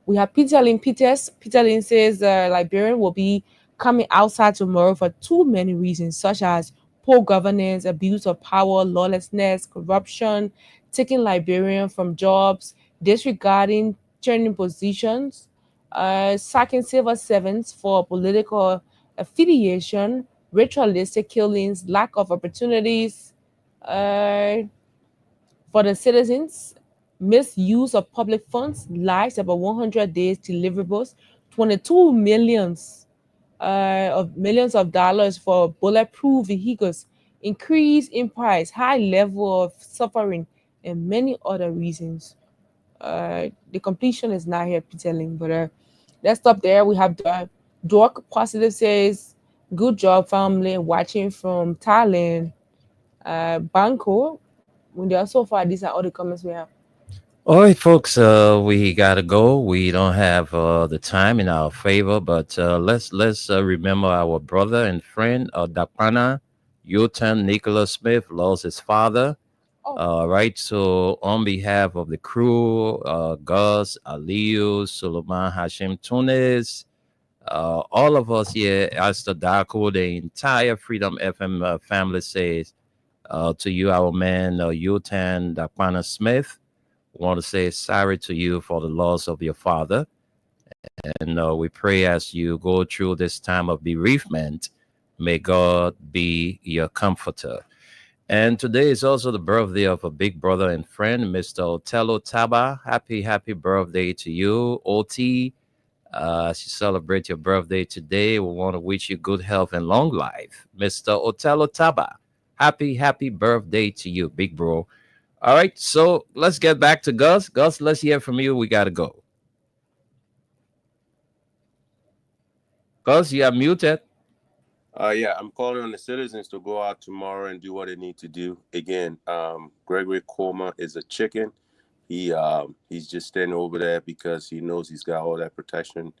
F: We have Peter Lynn Peters. Peter Lynn says Liberian will be coming outside tomorrow for too many reasons, such as poor governance, abuse of power, lawlessness, corruption, taking Liberian from jobs, disregarding turning positions, sacking civil servants for political affiliation, ritualistic killings, lack of opportunities for the citizens, misuse of public funds, lies about 100 days deliverables, 22 millions of dollars for bulletproof vehicles, increase in price, high level of suffering, and many other reasons. The completion is not here, Peter Ling, but let's stop there. We have Dork Positive says, good job, family, watching from Thailand. Banco, so far, these are all the comments we have.
G: All right, folks, we gotta go. We don't have the time in our favor, but let's remember our brother and friend Dapana Yotan Nicholas Smith lost his father. Right, so on behalf of the crew, Gus, Aliyu, Suleiman Hashim Tunis, all of us here, Asta Darko, the entire Freedom FM family says to you, our man Yotan Dapana Smith, want to say sorry to you for the loss of your father, and we pray as you go through this time of bereavement, may God be your comforter. And today is also the birthday of a big brother and friend, Mr. Otello Taba. Happy birthday to you, OT. As you celebrate your birthday today, we want to wish you good health and long life, Mr. Otello Taba. Happy birthday to you, big bro. All right, so let's get back to Gus. Gus, let's hear from you. We got to go. Gus, you are muted.
H: Yeah, I'm calling on the citizens to go out tomorrow and do what they need to do. Again, Gregory Coleman is a chicken. He's just standing over there because he knows he's got all that protection,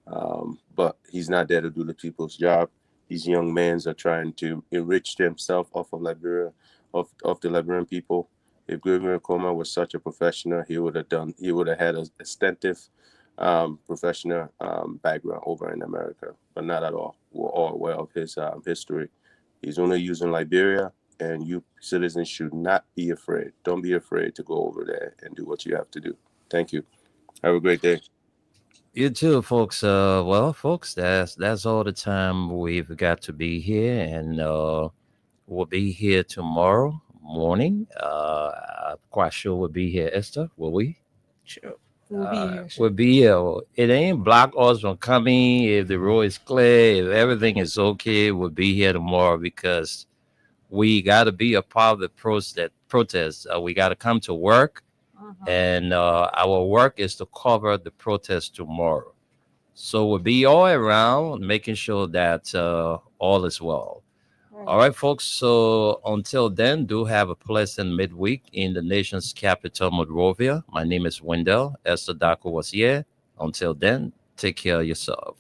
H: but he's not there to do the people's job. These young men are trying to enrich themselves off of Liberia, of the Liberian people. If Gregory Coleman was such a professional, he would have had an extensive professional background over in America, but not at all. We're all aware of his history. He's only using Liberia, and you citizens should not be afraid. Don't be afraid to go over there and do what you have to do. Thank you. Have a great day.
G: You too, folks. Well, folks, that's all the time we've got to be here, and we'll be here tomorrow morning. I'm quite sure we'll be here, Esther. Will we?
F: Sure. We'll be here.
G: We'll be here. It ain't block us from coming if the road is clear, if everything is okay. We'll be here tomorrow because we got to be a part of the protest. We got to come to work, and our work is to cover the protest tomorrow. So we'll be all around, making sure that all is well. All right, folks. So until then, do have a pleasant midweek in the nation's capital, Monrovia. My name is Wendell. Esther Daco was here. Until then, take care of yourself.